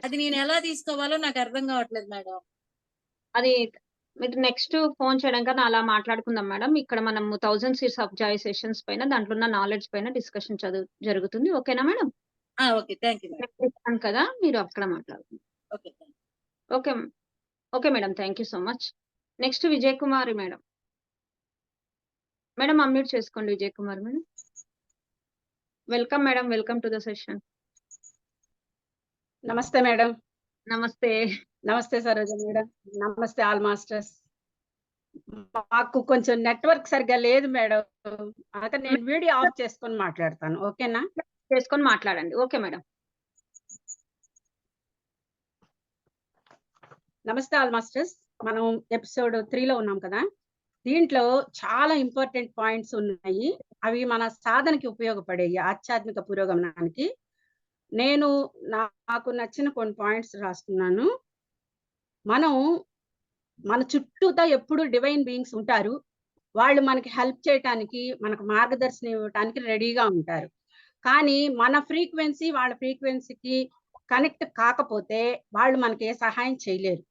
అది నేను ఎలా తీసుకోవాలో నాకు అర్థం కావట్లేదు మేడం. అది మీరు నెక్స్ట్ ఫోన్ చేయడం కన్నా అలా మాట్లాడుకుందాం మేడం. ఇక్కడ మనం 1000 Seeds of Joy సెషన్స్ పైన, దాంట్లో ఉన్న నాలెడ్జ్ పైన డిస్కషన్ జరుగుతుంది. ఓకేనా madam? Okay, thank you madam. కదా, మీరు అక్కడ మాట్లాడుతుంది. Okay okay madam, thank you so much. Next Vijay Kumari madam. Madam unmute చేసుకోండి. Vijay Kumar madam, welcome madam, welcome to the session. నమస్తే మేడం. నమస్తే. నమస్తే సరోజ మేడం. నమస్తే ఆల్ మాస్టర్స్. మాకు కొంచెం నెట్వర్క్ సరిగ్గా లేదు మేడం. అందుకని నేను వీడియో ఆఫ్ చేసుకొని మాట్లాడతాను. ఓకేనా? చేసుకొని మాట్లాడండి. Okay madam. నమస్తే ఆల్ మాస్టర్స్. మనం ఎపిసోడ్ 3లో ఉన్నాం కదా. దీంట్లో చాలా ఇంపార్టెంట్ పాయింట్స్ ఉన్నాయి. అవి మన సాధనకి ఉపయోగపడేవి, ఆధ్యాత్మిక పురోగమనానికి. నేను నాకు నచ్చిన కొన్ని పాయింట్స్ రాస్తున్నాను. మన చుట్టూతా ఎప్పుడు డివైన్ బీయింగ్స్ ఉంటారు. వాళ్ళు మనకి హెల్ప్ చేయటానికి, మనకు మార్గదర్శనం ఇవ్వటానికి రెడీగా ఉంటారు. కానీ మన ఫ్రీక్వెన్సీ వాళ్ళ ఫ్రీక్వెన్సీకి కనెక్ట్ కాకపోతే వాళ్ళు మనకి ఏ సహాయం చేయలేరు.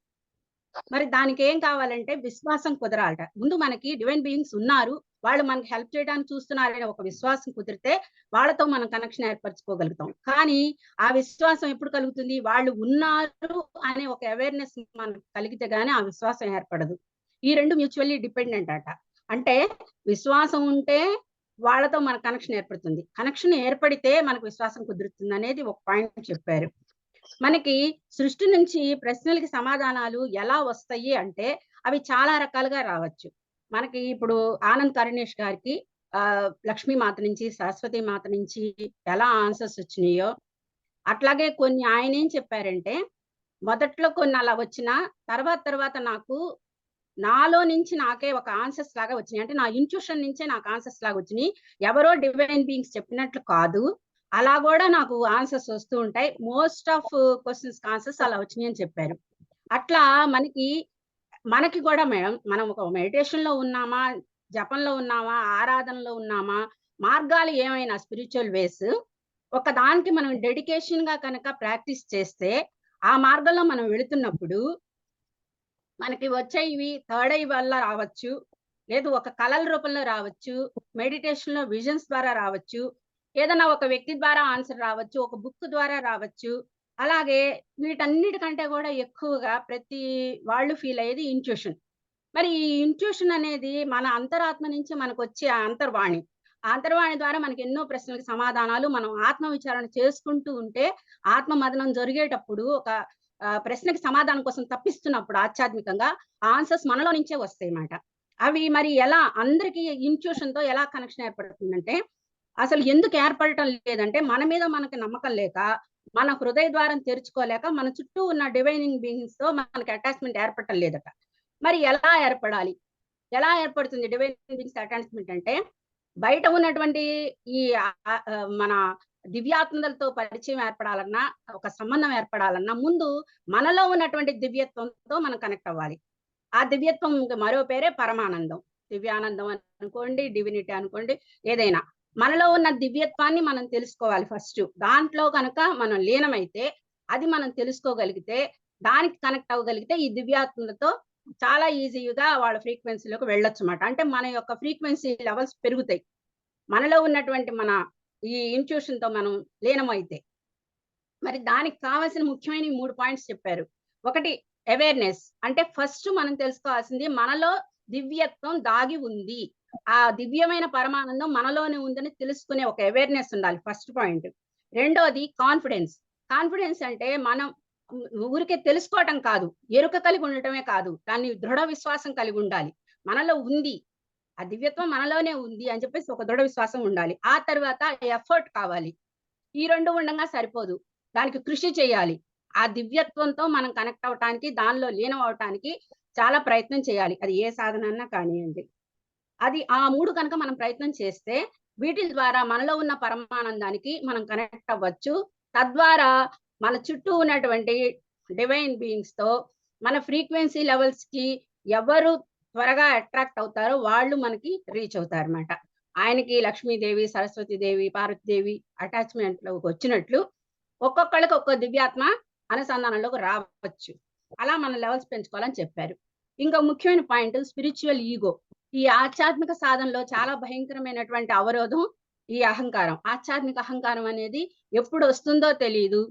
మరి దానికి ఏం కావాలంటే విశ్వాసం కుదరాలట. ముందు మనకి డివైన్ బీయింగ్స్ ఉన్నారు, వాళ్ళు మనకి హెల్ప్ చేయడానికి చూస్తున్నారనే ఒక విశ్వాసం కుదిరితే వాళ్ళతో మనం కనెక్షన్ ఏర్పరచుకోగలుగుతాం. కానీ ఆ విశ్వాసం ఎప్పుడు కలుగుతుంది? వాళ్ళు ఉన్నారు అనే ఒక అవేర్నెస్ మనకు కలిగితే గానీ ఆ విశ్వాసం ఏర్పడదు. ఈ రెండు మ్యూచువల్లీ డిపెండెంట్ అట. అంటే విశ్వాసం ఉంటే వాళ్ళతో మన కనెక్షన్ ఏర్పడుతుంది, కనెక్షన్ ఏర్పడితే మనకు విశ్వాసం కుదురుతుంది అనేది ఒక పాయింట్ చెప్పారు. మనకి సృష్టి నుంచి ప్రశ్నలకి సమాధానాలు ఎలా వస్తాయి అంటే అవి చాలా రకాలుగా రావచ్చు. మనకి ఇప్పుడు ఆనంద్ కరుణేష్ గారికి లక్ష్మీ మాత నుంచి, సరస్వతి మాత నుంచి ఎలా ఆన్సర్స్ వచ్చినాయో అట్లాగే కొన్ని ఆయన ఏం చెప్పారంటే, మొదట్లో కొన్ని అలా వచ్చినా తర్వాత నాకు నాలో నుంచి నాకే ఒక ఆన్సర్స్ లాగా వచ్చినాయి. అంటే నా ఇంట్యూషన్ నుంచే నాకు ఆన్సర్స్ లాగా వచ్చినాయి. ఎవరో డివైన్ బీయింగ్స్ చెప్పినట్లు కాదు, అలా కూడా నాకు ఆన్సర్స్ వస్తూ ఉంటాయి. మోస్ట్ ఆఫ్ క్వశ్చన్స్ ఆన్సర్స్ అలా వచ్చినాయి అని చెప్పారు. అట్లా మనకి కూడా మేడం, మనం ఒక మెడిటేషన్ లో ఉన్నామా, జపంలో ఉన్నామా, ఆరాధనలో ఉన్నామా, మార్గాలు ఏమైనా స్పిరిచువల్ వేస్ ఒక దానికి మనం డెడికేషన్ గా కనుక ప్రాక్టీస్ చేస్తే ఆ మార్గంలో మనం వెళుతున్నప్పుడు మనకి వచ్చేవి థర్డ్ ఐ వల్ల రావచ్చు, లేదు ఒక కళల రూపంలో రావచ్చు, మెడిటేషన్ లో విజన్స్ ద్వారా రావచ్చు, ఏదైనా ఒక వ్యక్తి ద్వారా ఆన్సర్ రావచ్చు, ఒక బుక్ ద్వారా రావచ్చు. అలాగే వీటన్నిటికంటే కూడా ఎక్కువగా ప్రతి వాళ్ళు ఫీల్ అయ్యేది ఇంట్యూషన్. మరి ఈ ఇంట్యూషన్ అనేది మన అంతరాత్మ నుంచి మనకు వచ్చే అంతర్వాణి. ఆ అంతర్వాణి ద్వారా మనకి ఎన్నో ప్రశ్నలకు సమాధానాలు మనం ఆత్మ విచారణ చేసుకుంటూ ఉంటే, ఆత్మ మదనం జరిగేటప్పుడు ఒక ప్రశ్నకి సమాధానం కోసం తప్పిస్తున్నప్పుడు ఆధ్యాత్మికంగా ఆన్సర్స్ మనలో నుంచే వస్తాయి అన్నమాట. అవి మరి ఎలా అందరికీ ఇంట్యూషన్ తో ఎలా కనెక్షన్ ఏర్పడుతుందంటే, అసలు ఎందుకు ఏర్పడటం లేదంటే మన మీద మనకు నమ్మకం లేక, మన హృదయ ద్వారం తెరుచుకోలేక, మన చుట్టూ ఉన్న డివైనింగ్ బీయింగ్స్ తో మనకి అటాచ్మెంట్ ఏర్పడటం లేదట. మరి ఎలా ఏర్పడాలి? ఎలా ఏర్పడుతుంది డివైన్ బీయింగ్స్ అటాచ్మెంట్ అంటే, బయట ఉన్నటువంటి ఈ మన దివ్యాత్మలతో పరిచయం ఏర్పడాలన్నా, ఒక సంబంధం ఏర్పడాలన్నా ముందు మనలో ఉన్నటువంటి దివ్యత్వంతో మనం కనెక్ట్ అవ్వాలి. ఆ దివ్యత్వం మరో పేరే పరమానందం, దివ్యానందం అనుకోండి, డివినిటీ అనుకోండి, ఏదైనా మనలో ఉన్న దివ్యత్వాన్ని మనం తెలుసుకోవాలి ఫస్ట్. దాంట్లో కనుక మనం లీనమైతే, అది మనం తెలుసుకోగలిగితే, దానికి కనెక్ట్ అవ్వగలిగితే ఈ దివ్యాత్మలతో చాలా ఈజీగా వాళ్ళ ఫ్రీక్వెన్సీలోకి వెళ్ళొచ్చు అన్నమాట. అంటే మన యొక్క ఫ్రీక్వెన్సీ లెవెల్స్ పెరుగుతాయి మనలో ఉన్నటువంటి మన ఈ ఇంట్యూషన్ తో మనం లీనమైతే. మరి దానికి కావాల్సిన ముఖ్యమైన 3 పాయింట్స్ చెప్పారు. ఒకటి అవేర్నెస్, అంటే ఫస్ట్ మనం తెలుసుకోవాల్సింది మనలో దివ్యత్వం దాగి ఉంది, ఆ దివ్యమైన పరమానందం మనలోనే ఉందని తెలుసుకునే ఒక అవేర్నెస్ ఉండాలి, ఫస్ట్ పాయింట్. రెండోది కాన్ఫిడెన్స్. కాన్ఫిడెన్స్ అంటే మనం ఊరికే తెలుసుకోవటం కాదు, ఎరుక కలిగి ఉండటమే కాదు, దాన్ని దృఢ విశ్వాసం కలిగి ఉండాలి. మనలో ఉంది, ఆ దివ్యత్వం మనలోనే ఉంది అని చెప్పేసి ఒక దృఢ విశ్వాసం ఉండాలి. ఆ తర్వాత ఎఫర్ట్ కావాలి. ఈ రెండు ఉండగా సరిపోదు, దానికి కృషి చేయాలి. ఆ దివ్యత్వంతో మనం కనెక్ట్ అవటానికి, దానిలో లీనం అవటానికి చాలా ప్రయత్నం చేయాలి. అది ఏ సాధన అన్నా కానివ్వండి. అది ఆ 3 కనుక మనం ప్రయత్నం చేస్తే వీటి ద్వారా మనలో ఉన్న పరమానందానికి మనం కనెక్ట్ అవ్వచ్చు. తద్వారా మన చుట్టూ ఉన్నటువంటి డివైన్ బీయింగ్స్ తో మన ఫ్రీక్వెన్సీ లెవెల్స్ కి ఎవరు త్వరగా అట్రాక్ట్ అవుతారో వాళ్ళు మనకి రీచ్ అవుతారు అన్నమాట. ఆయనకి లక్ష్మీదేవి, సరస్వతీదేవి, పార్వతీదేవి అటాచ్మెంట్ లోకి వచ్చినట్లు ఒక్కొక్కళ్ళకి ఒక్కో దివ్యాత్మ అనుసంధానంలోకి రావచ్చు. అలా మన లెవెల్స్ పెంచుకోవాలని చెప్పారు. ఇంకా ముఖ్యమైన పాయింట్ స్పిరిచువల్ ఈగో. ఈ ఆధ్యాత్మిక సాధనలో చాలా భయంకరమైనటువంటి అవరోధం ఈ అహంకారం. ఆధ్యాత్మిక అహంకారం అనేది ఎప్పుడు వస్తుందో తెలియదు,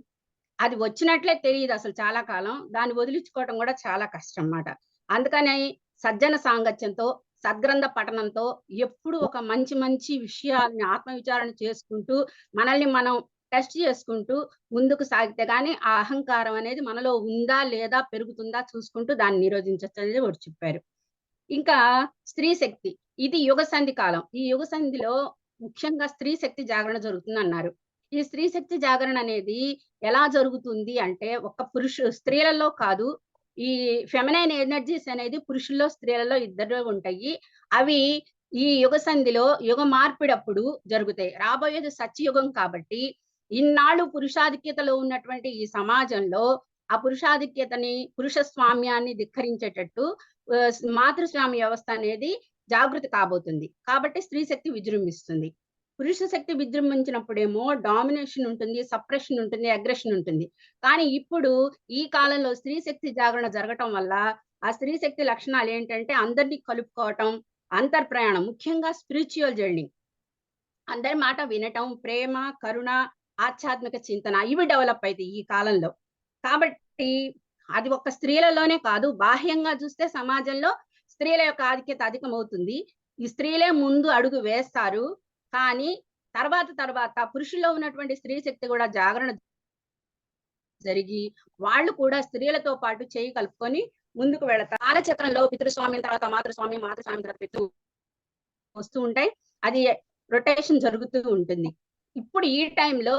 అది వచ్చినట్లే తెలియదు అసలు చాలా కాలం. దాన్ని వదిలించుకోవటం కూడా చాలా కష్టం అన్నమాట. అందుకని సజ్జన సాంగత్యంతో, సద్గ్రంథ పఠనంతో ఎప్పుడు ఒక మంచి విషయాలని ఆత్మవిచారణ చేసుకుంటూ మనల్ని మనం టెస్ట్ చేసుకుంటూ ముందుకు సాగితే గానీ ఆ అహంకారం అనేది మనలో ఉందా లేదా, పెరుగుతుందా చూసుకుంటూ దాన్ని నిరోధించచ్చు అనేది ఒకటి చెప్పారు. ఇంకా స్త్రీ శక్తి, ఇది యుగ సంధి కాలం. ఈ యుగ సంధిలో ముఖ్యంగా స్త్రీ శక్తి జాగరణ జరుగుతుంది అన్నారు. ఈ స్త్రీ శక్తి జాగరణ అనేది ఎలా జరుగుతుంది అంటే, స్త్రీలలో కాదు, ఈ ఫెమినైన్ ఎనర్జీస్ అనేది పురుషుల్లో స్త్రీలలో ఇద్దరు ఉంటాయి. అవి ఈ యుగ సంధిలో యుగ మార్పిడప్పుడు జరుగుతాయి. రాబోయేది సత్యయుగం కాబట్టి ఇన్నాళ్ళు పురుషాధిక్యతలో ఉన్నటువంటి ఈ సమాజంలో ఆ పురుషాధిక్యతని, పురుష స్వామ్యాన్ని ధిక్కరించేటట్టు మాతృస్వామ్య వ్యవస్థ అనేది జాగృతి కాబోతుంది. కాబట్టి స్త్రీ శక్తి విజృంభిస్తుంది. పురుష శక్తి విజృంభించినప్పుడేమో డామినేషన్ ఉంటుంది, సప్రెషన్ ఉంటుంది, అగ్రెషన్ ఉంటుంది. కానీ ఇప్పుడు ఈ కాలంలో స్త్రీ శక్తి జాగరణ జరగటం వల్ల ఆ స్త్రీ శక్తి లక్షణాలు ఏంటంటే అందరినీ కలుపుకోవటం, అంతర్ప్రయాణం, ముఖ్యంగా స్పిరిచువల్ జర్నీ, అందరి మాట వినటం, ప్రేమ, కరుణ, ఆధ్యాత్మిక చింతన, ఇవి డెవలప్ అవుతాయి ఈ కాలంలో. కాబట్టి అది ఒక్క స్త్రీలలోనే కాదు, బాహ్యంగా చూస్తే సమాజంలో స్త్రీల యొక్క ఆధిక్యత అధికమవుతుంది. ఈ స్త్రీలే ముందు అడుగు వేస్తారు. కానీ తర్వాత పురుషుల్లో ఉన్నటువంటి స్త్రీ శక్తి కూడా జాగరణ జరిగి వాళ్ళు కూడా స్త్రీలతో పాటు చేయి కలుపుకొని ముందుకు వెళతారు. కాలచక్రంలో పితృస్వామ్యం తర్వాత మాతృస్వామ్యం, మాతృస్వామ్యం తర్వాత పితృ వస్తూ ఉంటాయి. అది రొటేషన్ జరుగుతూ ఉంటుంది. ఇప్పుడు ఈ టైంలో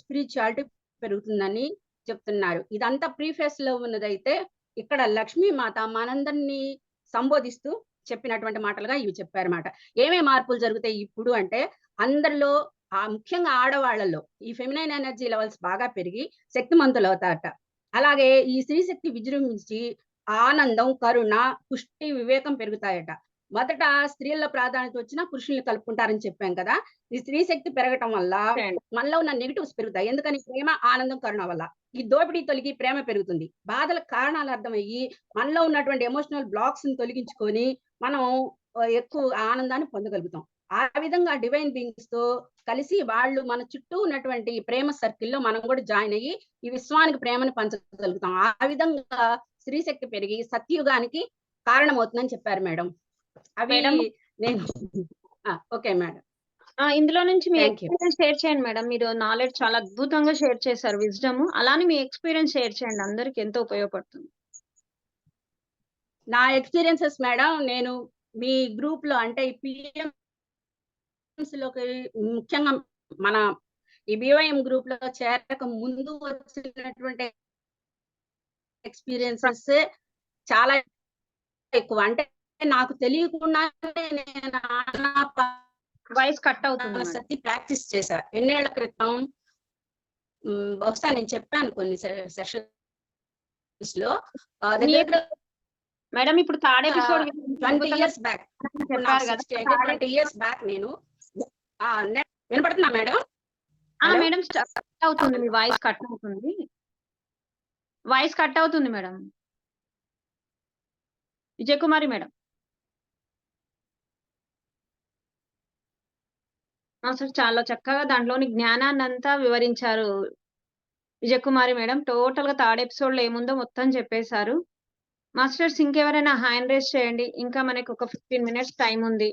స్పిరిచువాలిటీ పెరుగుతుందని చెప్తున్నారు. ఇదంతా ప్రీఫేస్ లో ఉన్నదైతే ఇక్కడ లక్ష్మీమాత మనందరినీ సంబోధిస్తూ చెప్పినటువంటి మాటలుగా ఇవి చెప్పారన్నమాట. ఏమేమి మార్పులు జరుగుతాయి ఇప్పుడు అంటే, అందరిలో ముఖ్యంగా ఆడవాళ్లలో ఈ ఫెమినైన్ ఎనర్జీ లెవెల్స్ బాగా పెరిగి శక్తిమంతులు అవుతారట. అలాగే ఈ స్త్రీ శక్తి విజృంభించి ఆనందం, కరుణ, పుష్టి, వివేకం పెరుగుతాయట. మొదట స్త్రీల్లో ప్రాధాన్యత వచ్చినా పురుషుల్ని కలుపుకుంటారని చెప్పాం కదా. ఈ స్త్రీ శక్తి పెరగటం వల్ల మనలో ఉన్న నెగిటివ్స్ పెరుగుతాయి. ఎందుకని? ప్రేమ, ఆనందం, కరుణ వల్ల. ఈ దోపిడీ తొలగి ప్రేమ పెరుగుతుంది. బాధల కారణాలు అర్థమయ్యి మనలో ఉన్నటువంటి ఎమోషనల్ బ్లాక్స్ ని తొలగించుకొని మనం ఎక్కువ ఆనందాన్ని పొందగలుగుతాం. ఆ విధంగా డివైన్ బీయింగ్స్ తో కలిసి వాళ్ళు మన చుట్టూ ఉన్నటువంటి ప్రేమ సర్కిల్లో మనం కూడా జాయిన్ అయ్యి ఈ విశ్వానికి ప్రేమను పంచగలుగుతాం. ఆ విధంగా స్త్రీ శక్తి పెరిగి సత్యయుగానికి కారణమవుతుందని చెప్పారు మేడం. అవి నేను ఓకే మేడం. ఇందులో నుంచి మీ ఎక్స్పీరియన్స్ షేర్ చేయండి మేడం. మీరు నాలెడ్జ్ చాలా అద్భుతంగా షేర్ చేశారు, విజ్డమ్. అలానే మీ ఎక్స్పీరియన్స్ షేర్ చేయండి, అందరికి ఎంతో ఉపయోగపడుతుంది. నా ఎక్స్పీరియన్సెస్ మేడం, నేను మీ గ్రూప్ లో అంటే ఈ పిఎంస్ లోకి ముఖ్యంగా మన ఈ బివైఎం గ్రూప్ లో చేరక ముందు వచ్చినటువంటి ఎక్స్పీరియన్సెస్ చాలా ఎక్కువ. అంటే నాకు తెలియకుండానే నేను వాయిస్ కట్ అవుతుంది. సత్తి ప్రాక్టీస్ చేశా. ఎన్నేళ్ల క్రితం బహుశా నేను చెప్పాను కొన్ని సెషన్స్ లో. మేడం ఇప్పుడు థర్డ్ ఎపిసోడ్ 20 years బ్యాక్ చెప్పారు కదా. 20 years బ్యాక్ నేను వినపడుతున్నా మేడం? మేడం కట్ అవుతుంది, మీ వాయిస్ కట్ అవుతుంది. వాయిస్ కట్ అవుతుంది madam. Vijay Kumari madam. Sir చాలా చక్కగా దాంట్లోని జ్ఞానాన్ని అంతా వివరించారు విజయ్ కుమారి మేడం. టోటల్ గా థర్డ్ ఎపిసోడ్ లో ఏముందో మొత్తం చెప్పేశారు. మాస్టర్స్ ఇంకెవరైనా హ్యాండ్ రేస్ చేయండి. ఇంకా మనకి ఒక 15 minutes టైం ఉంది.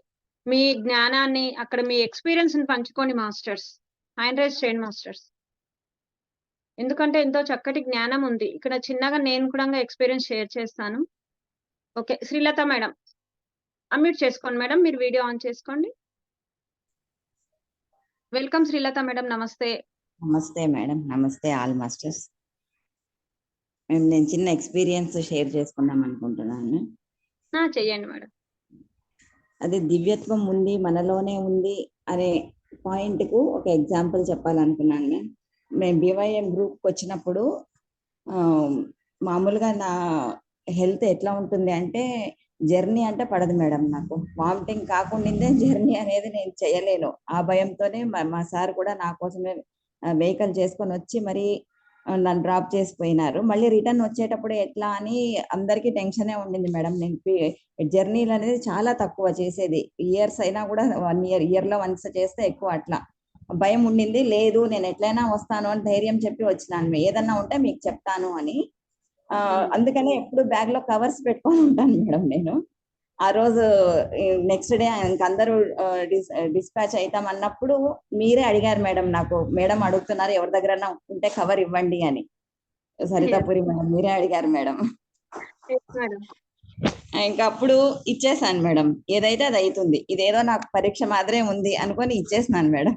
మీ జ్ఞానాన్ని అక్కడ మీ ఎక్స్పీరియన్స్ ని పంచుకోండి మాస్టర్స్. హ్యాండ్ రేస్ చేయండి మాస్టర్స్. ఎందుకంటే ఎంతో చక్కటి జ్ఞానం ఉంది ఇక్కడ. చిన్నగా నేను కూడా ఎక్స్పీరియన్స్ షేర్ చేస్తాను. ఓకే, శ్రీలత మేడం అన్మ్యూట్ చేసుకోండి మేడం, మీరు వీడియో ఆన్ చేసుకోండి. వెల్కమ్ శ్రీలత మేడం, నమస్తే. నమస్తే మేడం, నమస్తే ఆల్ మాస్టర్స్. నేను చిన్న ఎక్స్పీరియన్స్ షేర్ చేసుకుందాం అనుకుంటున్నాను. చెయ్యండి మేడం. అది దివ్యత్వం ఉంది, మనలోనే ఉంది అనే పాయింట్ కు ఒక ఎగ్జాంపుల్ చెప్పాలనుకున్నాను. మేము బివైఎం గ్రూప్కి వచ్చినప్పుడు మామూలుగా నా హెల్త్ ఎట్లా ఉంటుంది అంటే, జర్నీ అంటే పడదు మేడం. నాకు వామిటింగ్ కాకుండా జర్నీ అనేది నేను చేయలేను. ఆ భయంతోనే మా సార్ కూడా నా కోసమే వెహికల్ చేసుకొని వచ్చి మరి నన్ను డ్రాప్ చేసిపోయినారు. మళ్ళీ రిటర్న్ వచ్చేటప్పుడు ఎట్లా అని అందరికీ టెన్షనే ఉండింది మేడం. నేను జర్నీలు అనేది చాలా తక్కువ చేసేది. ఇయర్స్ అయినా కూడా 1 year లో వన్స్ చేస్తే ఎక్కువ అట్లా భయం ఉండింది. లేదు నేను ఎట్లయినా వస్తాను అని ధైర్యం చెప్పి వచ్చినాను. ఏదన్నా ఉంటే మీకు చెప్తాను అని. అందుకనే ఎప్పుడు బ్యాగ్ లో కవర్స్ పెట్టుకొని ఉంటాను మేడం నేను. ఆ రోజు నెక్స్ట్ డే అందరూ డిస్పాచ్ అవుతాం అన్నప్పుడు మీరే అడిగారు మేడం నాకు. మేడం అడుగుతున్నారు ఎవరి దగ్గర ఉంటే కవర్ ఇవ్వండి అని. సరితాపురి మేడం మీరే అడిగారు మేడం. ఇంకా అప్పుడు ఇచ్చేసాను మేడం. ఏదైతే అది అవుతుంది, ఇదేదో నాకు పరీక్ష మాదిరే ఉంది అనుకొని ఇచ్చేసినాను మేడం.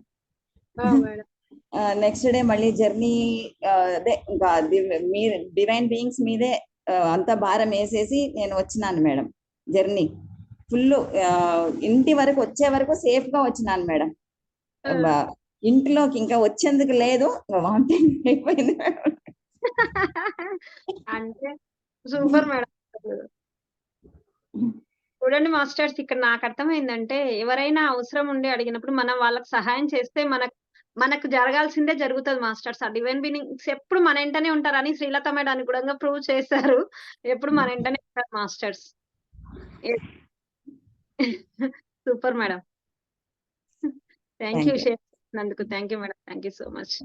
మేడం నెక్స్ట్ డే మళ్ళీ జర్నీ అదే ఇంకా మీరు డివైన్ బీయింగ్స్ మీదే అంత భారం వేసేసి నేను వచ్చినాను మేడం. జర్నీ ఫుల్ ఇంటి వరకు వచ్చే వరకు సేఫ్ గా వచ్చినాను మేడం. ఇంట్లోకి ఇంకా వచ్చేందుకు లేదు, వామిటింగ్ అయిపోయింది మేడం. అంటే సూపర్ మేడం. చూడండి మాస్టర్స్, ఇక్కడ నాకు అర్థమైందంటే ఎవరైనా అవసరం ఉండి అడిగినప్పుడు మనం వాళ్ళకి సహాయం చేస్తే మనకు జరగాల్సిందే జరుగుతుంది మాస్టర్స్. ఆ డివైన్ బీయింగ్స్ ఎప్పుడు మన వెంటనే ఉంటారని శ్రీలత మేడం కూడా ప్రూవ్ చేశారు. ఎప్పుడు మన వెంటనే ఉంటారు masters. Super madam. Thank you share చేసినందుకు. Thank you madam. Thank you so much.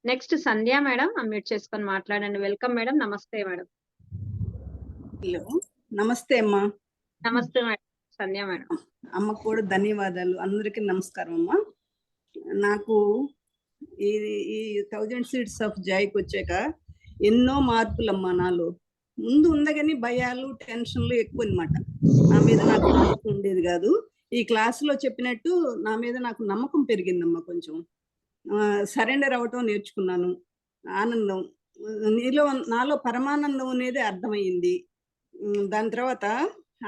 Next Sandhya madam, unmute చేసుకొని మాట్లాడండి. Welcome madam. నమస్తే మేడం. హలో, నమస్తే అమ్మా. నమస్తే మేడం. సంధ్య మేడం. అమ్మకు కూడా ధన్యవాదాలు. అందరికీ నమస్కారం అమ్మా. నాకు ఈ 1000 Seeds of Joyకి వచ్చాక ఎన్నో మార్పులు అమ్మా. నాలో ముందు ఉందగాని భయాలు, టెన్షన్లు ఎక్కువ అనమాట. నా మీద నాకు నమ్మకం ఉండేది కాదు. ఈ క్లాసులో చెప్పినట్టు నా మీద నాకు నమ్మకం పెరిగిందమ్మా. కొంచెం సరెండర్ అవ్వటం నేర్చుకున్నాను. ఆనందం నాలో పరమానందం అనేది అర్థమైంది. దాని తర్వాత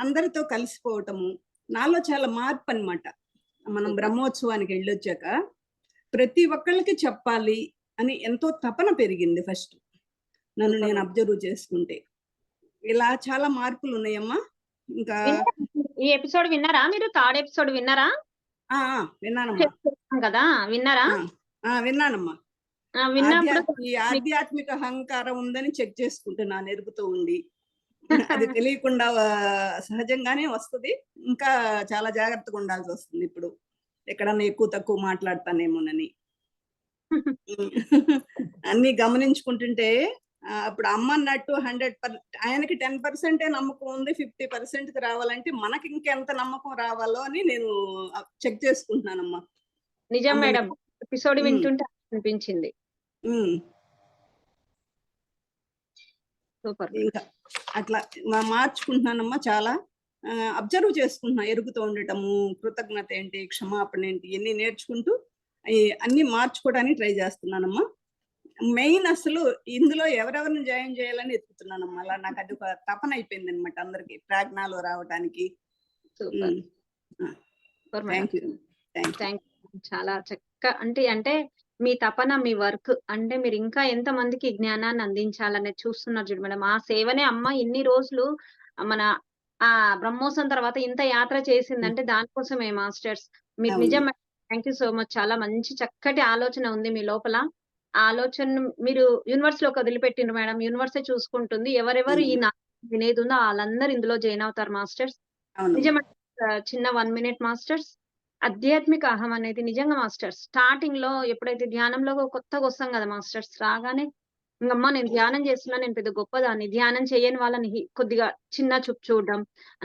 అందరితో కలిసిపోవటము, నాలో చాలా మార్పు అనమాట. మనం బ్రహ్మోత్సవానికి వెళ్ళొచ్చాక ప్రతి ఒక్కళ్ళకి చెప్పాలి అని ఎంతో తపన పెరిగింది. ఫస్ట్ నన్ను నేను అబ్జర్వ్ చేసుకుంటే ఇలా చాలా మార్పులు ఉన్నాయమ్మా. ఇంకా ఈ ఎపిసోడ్ విన్నారా మీరు? థర్డ్ ఎపిసోడ్ విన్నారా? విన్నానమ్మా. కదా, విన్నారా? విన్నానమ్మా. విన్నప్పుడు ఈ ఆధ్యాత్మిక అహంకారం ఉందని చెక్ చేసుకుంటున్నాను ఎరుగుతూ ఉండి. అది తెలియకుండా సహజంగానే వస్తుంది. ఇంకా చాలా జాగ్రత్తగా ఉండాల్సి వస్తుంది. ఇప్పుడు ఎక్కడన్నా ఎక్కువ తక్కువ మాట్లాడతానేమోనని అన్ని గమనించుకుంటుంటే అప్పుడు అమ్మ అన్నట్టు 100%, ఆయనకి 10% నమ్మకం ఉంది, 50% రావాలంటే మనకి ఇంకెంత నమ్మకం రావాలో అని నేను చెక్ చేసుకుంటున్నానమ్మా. నిజం మేడం. ఎపిసోడ్ వింటుంటే అనిపించింది. సూపర్. ఇంకా అట్లా మార్చుకుంటున్నానమ్మా. చాలా అబ్జర్వ్ చేసుకుంటున్నా. ఎరుగుతూ ఉండటము, కృతజ్ఞత ఏంటి, క్షమాపణ ఏంటి, ఇవన్నీ నేర్చుకుంటూ అన్ని మార్చుకోవడానికి ట్రై చేస్తున్నానమ్మా. మెయిన్ అసలు ఇందులో ఎవరెవరిని జాయిన్ చేయాలని ఎత్తుకుతున్నానమ్మా. అలా నాకు అది ఒక తపన అయిపోయింది అనమాట. అందరికి ప్రాజ్ఞాలో రావడానికి. Thank you. చాలా చక్కగా అంటే మీ తపన, మీ వర్క్ అంటే మీరు ఇంకా ఎంత మందికి జ్ఞానాన్ని అందించాలనేది చూస్తున్నారు చూడు మేడం. ఆ సేవనే అమ్మ ఇన్ని రోజులు మన ఆ బ్రహ్మోత్సవం తర్వాత ఇంత యాత్ర చేసిందంటే దానికోసమే మాస్టర్స్. మీరు నిజం. Thank you so much. చాలా మంచి చక్కటి ఆలోచన ఉంది మీ లోపల. ఆ ఆలోచన మీరు యూనివర్స్ లోకి వదిలిపెట్టిండ్రు మేడం. యూనివర్సే చూసుకుంటుంది. ఎవరెవరు ఈ వినేది ఉందో వాళ్ళందరూ ఇందులో జాయిన్ అవుతారు మాస్టర్స్. నిజమంటే చిన్న 1 minute మాస్టర్స్. ఆధ్యాత్మిక అహం అనేది నిజంగా మాస్టర్స్ స్టార్టింగ్ లో ఎప్పుడైతే ధ్యానంలో కొత్తగా వస్తాం కదా మాస్టర్స్, రాగానే ఇంకమ్మా నేను ధ్యానం చేస్తున్నా, నేను పెద్ద గొప్పదాన్ని, ధ్యానం చేయని వాళ్ళని కొద్దిగా చిన్న చూపు చూడడం,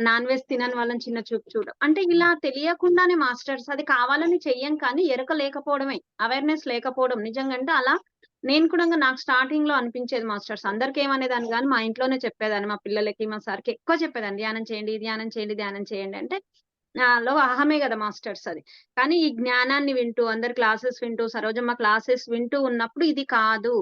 నాన్ వెజ్ తినని వాళ్ళని చిన్న చూపు చూడడం, అంటే ఇలా తెలియకుండానే మాస్టర్స్ అది కావాలని చెయ్యం, కానీ ఎరక లేకపోవడమే, అవేర్నెస్ లేకపోవడం. నిజంగా అంటే అలా నేను కూడా నాకు స్టార్టింగ్ లో అనిపించేది మాస్టర్స్. అందరికి ఏమనేదాన్ని కానీ మా ఇంట్లోనే చెప్పేదాన్ని, మా పిల్లలకి, మా సార్కి ఎక్కువ చెప్పేదాన్ని, ధ్యానం చేయండి, ధ్యానం చేయండి, ధ్యానం చేయండి అంటే. నాలో అహమే కదా మాస్టర్స్ అది. కానీ ఈ జ్ఞానాన్ని వింటూ, అందరి క్లాసెస్ వింటూ, సరోజమ్మ క్లాసెస్ వింటూ ఉన్నప్పుడు ఇది కాదు,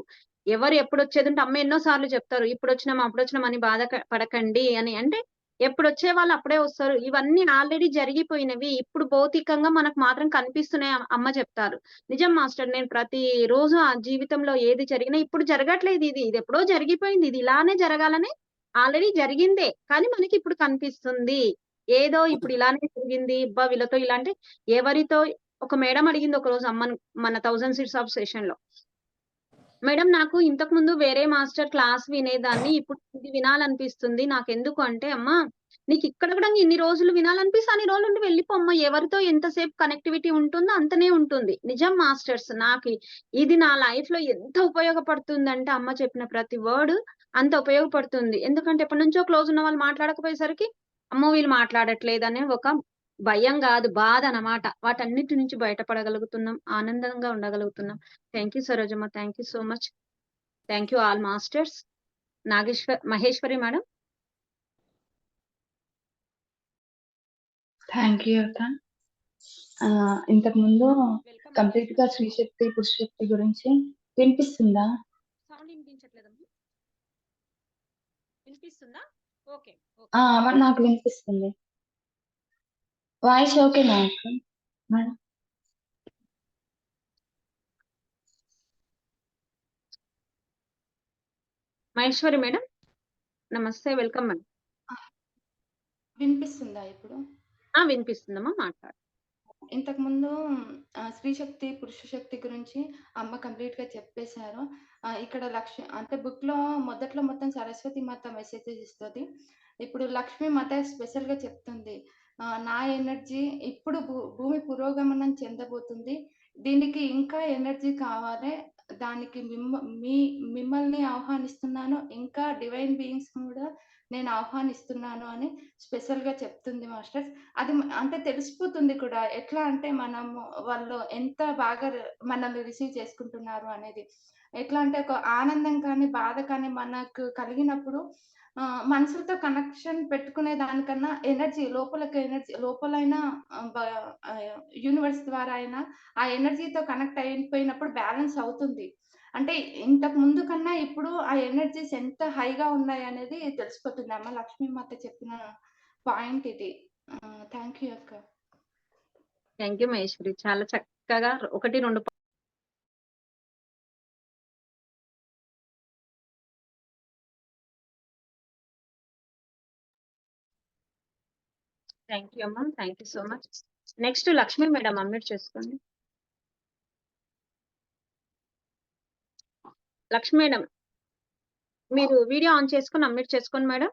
ఎవరు ఎప్పుడు వచ్చేది ఉంటే అమ్మ ఎన్నో సార్లు చెప్తారు, ఇప్పుడు వచ్చినాం అప్పుడు వచ్చినాం అని బాధ పడకండి అని. అంటే ఎప్పుడు వచ్చే వాళ్ళు అప్పుడే వస్తారు, ఇవన్నీ ఆల్రెడీ జరిగిపోయినవి, ఇప్పుడు భౌతికంగా మనకు మాత్రం కనిపిస్తున్నాయి అమ్మ చెప్తారు. నిజం మాస్టర్, నేను ప్రతి రోజు ఆ జీవితంలో ఏది జరిగినా ఇప్పుడు జరగట్లేదు, ఇది ఎప్పుడో జరిగిపోయింది, ఇది ఇలానే జరగాలని ఆల్రెడీ జరిగిందే, కానీ మనకి ఇప్పుడు కనిపిస్తుంది. ఏదో ఇప్పుడు ఇలానే జరిగింది, అబ్బా వీళ్ళతో ఇలా అంటే ఎవరితో. ఒక మేడం అడిగింది ఒక రోజు అమ్మను మన 1000 Seeds of సెషన్ లో, మేడం నాకు ఇంతకు ముందు వేరే మాస్టర్ క్లాస్ వినేదాన్ని, ఇప్పుడు ఇది వినాలనిపిస్తుంది, నాకెందుకు అంటే, అమ్మా నీకు ఇక్కడ కూడా ఇన్ని రోజులు వినాలనిపిస్తే అన్ని రోజులు ఉండి వెళ్ళిపోమ్మ, ఎవరితో ఎంతసేపు కనెక్టివిటీ ఉంటుందో అంతనే ఉంటుంది. నిజం మాస్టర్స్, నాకు ఇది నా లైఫ్ లో ఎంత ఉపయోగపడుతుంది అంటే, అమ్మ చెప్పిన ప్రతి వర్డ్ అంత ఉపయోగపడుతుంది. ఎందుకంటే ఎప్పటి నుంచో క్లోజ్ ఉన్న వాళ్ళు మాట్లాడకపోయేసరికి అమ్మో వీళ్ళు మాట్లాడట్లేదనే ఒక భయం కాదు, బాధ అన్నమాట. వాటన్నిటి నుంచి బయటపడగలుగుతున్నాం, ఆనందంగా ఉండగలుగుతున్నాం. థ్యాంక్ యూ సరోజమ్మ, thank you so much. Thank you all masters. Maheshwari madam. Thank you అక్క. ఇంతకు ముందు కంప్లీట్ గా స్త్రీశక్తి పురుషశక్తి గురించి వినిపిస్తుందా? సౌండ్ వినిపించట్లేదమ్మా? వినిపిస్తుందా? ఓకే నాకు వినిపిస్తుంది. వాయిస్ ఓకేనా అక్క మేడం? మహేశ్వరి మేడం నమస్తే, వెల్కమ్ మేడం. వినిపిస్తుందా ఇప్పుడు? వినిపిస్తుందమ్మా, మాట్లాడు. ఇంతకు ముందు స్త్రీశక్తి పురుషశక్తి గురించి అమ్మ కంప్లీట్ గా చెప్పేశారు. ఇక్కడ అంటే బుక్ లో మొదట్లో మొత్తం సరస్వతి మాత మెసేజెస్ ఇస్తుంది. ఇప్పుడు లక్ష్మీ మాత స్పెషల్ గా చెప్తుంది, నా ఎనర్జీ ఇప్పుడు భూమి పురోగమనం చెందబోతుంది, దీనికి ఇంకా ఎనర్జీ కావాలి, దానికి మిమ్మల్ని ఆహ్వానిస్తున్నాను, ఇంకా డివైన్ బీయింగ్స్ కూడా నేను ఆహ్వానిస్తున్నాను అని స్పెషల్ గా చెప్తుంది మాస్టర్స్. అది అంటే తెలిసిపోతుంది కూడా, ఎట్లా అంటే మనము వాళ్ళు ఎంత బాగా మనల్ని రిసీవ్ చేసుకుంటున్నారు అనేది. ఎట్లా అంటే ఒక ఆనందం కానీ బాధ కానీ మనకు కలిగినప్పుడు మనసులతో కనెక్షన్ పెట్టుకునే దానికన్నా ఎనర్జీ లోపలైనా యూనివర్స్ ద్వారా అయినా ఆ ఎనర్జీతో కనెక్ట్ అయిపోయినప్పుడు బ్యాలెన్స్ అవుతుంది. అంటే ఇంతకు ముందు కన్నా ఇప్పుడు ఆ ఎనర్జీస్ ఎంత హైగా ఉన్నాయి అనేది తెలిసిపోతుంది. అమ్మ లక్ష్మీ మాత చెప్పిన పాయింట్ ఇది. థ్యాంక్ యూ అక్క. థ్యాంక్ యూ మహేశ్వరి, చాలా చక్కగా 1-2 థ్యాంక్ యూ అమ్మా, thank you so much. Next Lakshmi madam unmute చేసుకోండి. లక్ష్మీ మేడం మీరు వీడియో ఆన్ చేసుకొని అన్మ్యూట్ చేసుకోండి మేడం.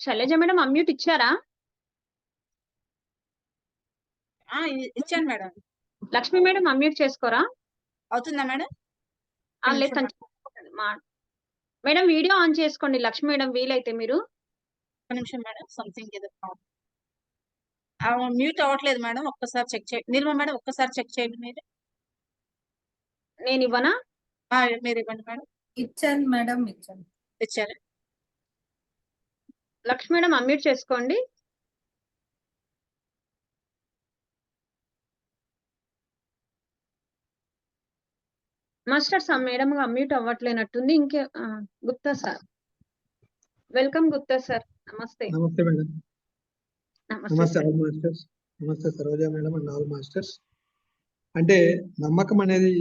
శైలజ మేడం అన్మ్యూట్ ఇచ్చారా? ఇచ్చాను మేడం. లక్ష్మీ మేడం అన్మ్యూట్ చేసుకోరా? అవుతుందా మేడం? లేదు మేడం, వీడియో ఆన్ చేసుకోండి లక్ష్మీ మేడం, వీలైతే మీరు. ఒక నిమిషం మేడం, సంథింగ్ ఏదో మ్యూట్ అవ్వట్లేదు మేడం, ఒక్కసారి చెక్ చేయండి. నిర్మ మేడం ఒక్కసారి చెక్ చేయండి మీరు. నేను ఇవ్వనా? మీరు ఇవ్వండి మేడం. ఇచ్చాను మేడం, ఇచ్చారు. లక్ష్మీ మేడం అన్మ్యూట్ చేసుకోండి. మాస్టర్స్ ఆ మేడం అన్మ్యూట్ అవ్వట్లేనట్టుంది. ఇంకే Gupta sir, welcome Gupta sir, నమస్తే. నమస్తే మేడం. నమస్తే సార్. All masters. నమస్తే Saroja madam and all masters. అంటే నమ్మకం అనేది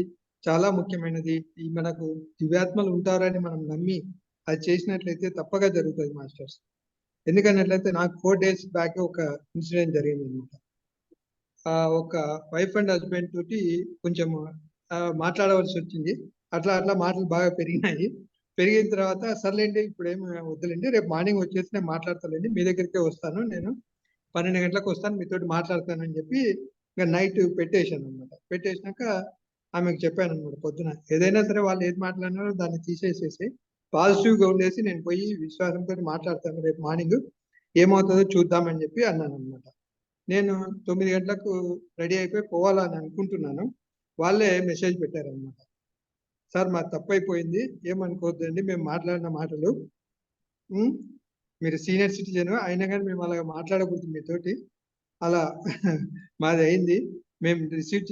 చాలా ముఖ్యమైనది. ఈ మనకు దివ్యాత్మలు ఉంటారని మనం నమ్మి అది చేసినట్లయితే తప్పగా జరుగుతుంది మాస్టర్స్. ఎందుకన్నట్లయితే నాకు 4 days బ్యాక్ ఒక ఇన్సిడెంట్ జరిగింది అనమాట. ఒక వైఫ్ అండ్ హస్బెండ్ తోటి కొంచెం మాట్లాడవలసి వచ్చింది. అట్లా మాటలు బాగా పెరిగినాయి. పెరిగిన తర్వాత సర్లేండి ఇప్పుడు ఏమి వద్దులేండి, రేపు మార్నింగ్ వచ్చేసి నేను మాట్లాడతానండి, మీ దగ్గరికే వస్తాను, నేను 12 గంటలకు వస్తాను, మీతోటి మాట్లాడతానని చెప్పి ఇంకా నైట్ పెట్టేశాను అనమాట. పెట్టేసినాక ఆమెకు చెప్పాను అనమాట, పొద్దున ఏదైనా సరే వాళ్ళు ఏది మాట్లాడినారో దాన్ని తీసేసేసి పాజిటివ్గా ఉండేసి నేను పోయి విశ్వాసంతో మాట్లాడతాను, రేపు మార్నింగ్ ఏమవుతుందో చూద్దామని చెప్పి అన్నాను అనమాట. నేను 9 గంటలకు రెడీ అయిపోయి పోవాలని అనుకుంటున్నాను. వాళ్ళే మెసేజ్ పెట్టారనమాట, సార్ మాకు తప్పైపోయింది, ఏమనుకోవద్దండి, మేము మాట్లాడిన మాటలు, మీరు సీనియర్ సిటిజన్ అయినా కానీ మేము అలా మాట్లాడకూడదు మీతోటి, అలా మాది అయింది, మేము రిసీవ్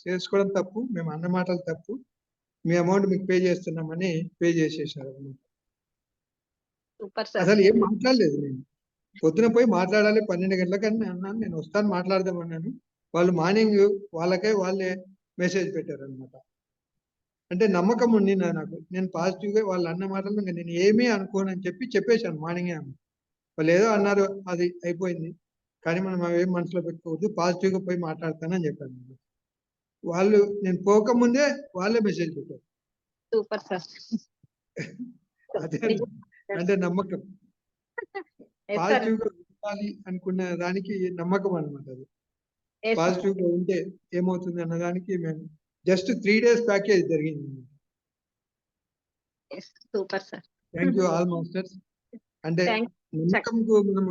చేసుకోవడం తప్పు, మేము అన్న మాటలు తప్పు, మీ అమౌంట్ మీకు పే చేస్తున్నామని పే చేసేసారు అనమాట. అసలు ఏం మాట్లాడలేదు. నేను పొద్దున పోయి మాట్లాడాలి 12 గంటలకని అన్నాను, నేను వస్తాను మాట్లాడదామన్నాను. వాళ్ళు మార్నింగ్ వాళ్ళే మెసేజ్ పెట్టారు అనమాట. అంటే నమ్మకం ఉంది నాకు, నేను పాజిటివ్గా వాళ్ళు అన్న మాటలు నేను ఏమీ అనుకోనని చెప్పేశాను మార్నింగే. వాళ్ళు ఏదో అన్నారు, అది అయిపోయింది, కానీ మనం అవేం మనసులో పెట్టుకోవద్దు, పాజిటివ్గా పోయి మాట్లాడతానని చెప్పాను. వాళ్ళు నేను పోకముందే వాళ్ళే మెసేజ్ పెట్టారు. Super sir. అదే అంటే నమ్మకం, పాజిటివ్గా ఉండాలి అనుకున్న దానికి నమ్మకం అనమాట. అది పాజిటివ్గా ఉంటే ఏమవుతుంది అన్న దానికి మేము జస్ట్ 3 days ప్యాకేజ్ జరిగింది. Super sir. Thank you all masters. అంటే నమ్మకంకు మనం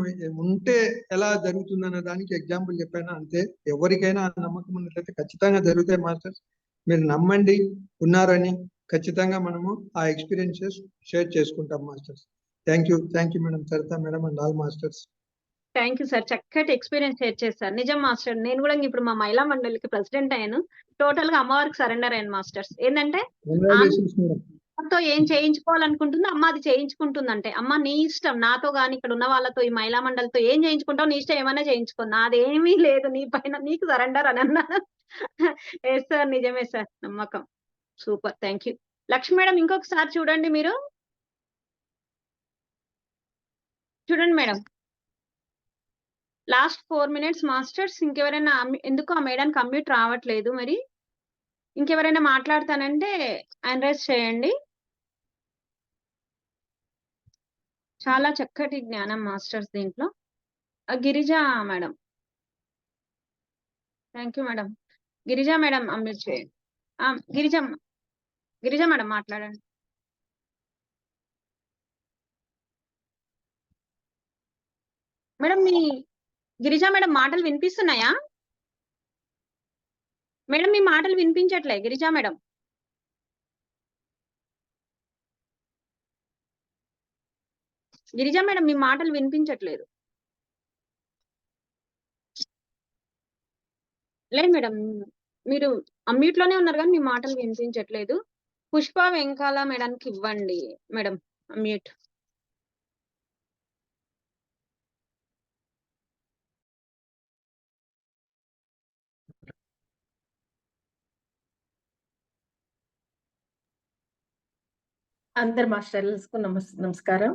ఉంటే ఎలా జరుగుతుంది అన్న దానికి ఎగ్జాంపుల్ చెప్పాను అంతే. ఎవరికైనా నమ్మకం ఉన్నట్లయితే ఖచ్చితంగా జరుగుతాయి మాస్టర్స్. మీరు నమ్మండి ఉన్నారని, ఖచ్చితంగా మనము ఆ ఎక్స్పీరియన్సెస్ షేర్ చేసుకుంటాం masters. Thank you madam, Saritha madam and all masters. Thank you sir. చక్కటి ఎక్స్పీరియన్స్ షేర్ చేశారు. నిజం మాస్టర్, నేను కూడా ఇప్పుడు మా మహిళా మండలికి ప్రెసిడెంట్ అయ్యాను. టోటల్ గా అమ్మవారికి సరెండర్ అయ్యాను మాస్టర్స్. ఏంటంటే కంగ్రాచులేషన్స్ మేడం. తో ఏం చేయించుకోవాలనుకుంటుందో అమ్మ అది చేయించుకుంటుందంటే, అమ్మ నీ ఇష్టం, నాతో గాని ఇక్కడ ఉన్న వాళ్ళతో ఈ మహిళా మండలితో ఏం చేయించుకుంటావు నీ ఇష్టం, ఏమైనా చేయించుకో, నాదేమీ లేదు నీ పైన, నీకు సరెండర్ అని అన్నాను. ఎస్ సార్, నిజమే సార్, నమ్మకం. Super, thank you. Lakshmi madam ఇంకొకసారి చూడండి, మీరు చూడండి మేడం. Last 4 minutes masters. ఇంకెవరైనా ఎందుకు ఆ మేడానికి అమ్యూట్ రావట్లేదు, మరి ఇంకెవరైనా మాట్లాడతానంటే హ్యాండ్ రైజ్ చేయండి. చాలా చక్కటి జ్ఞానం మాస్టర్స్ దీంట్లో. Girija madam, thank you madam. Girija madam unmute చేయండి. గిరిజ మేడం మాట్లాడండి. మేడం మీ గిరిజ మేడం మాటలు వినిపిస్తున్నాయా? మేడం మీ మాటలు వినిపించట్లే గిరిజ మేడం. గిరిజ మేడం మీ మాటలు వినిపించట్లేదు. లేదు మేడం, మీరు అమ్యూట్ లోనే ఉన్నారు కానీ మీ మాటలు వినిపించట్లేదు. పుష్ప వెంకాల మేడానికి ఇవ్వండి మేడం అమ్యూట్. అందరు మాస్టర్లకు నమస్కారం.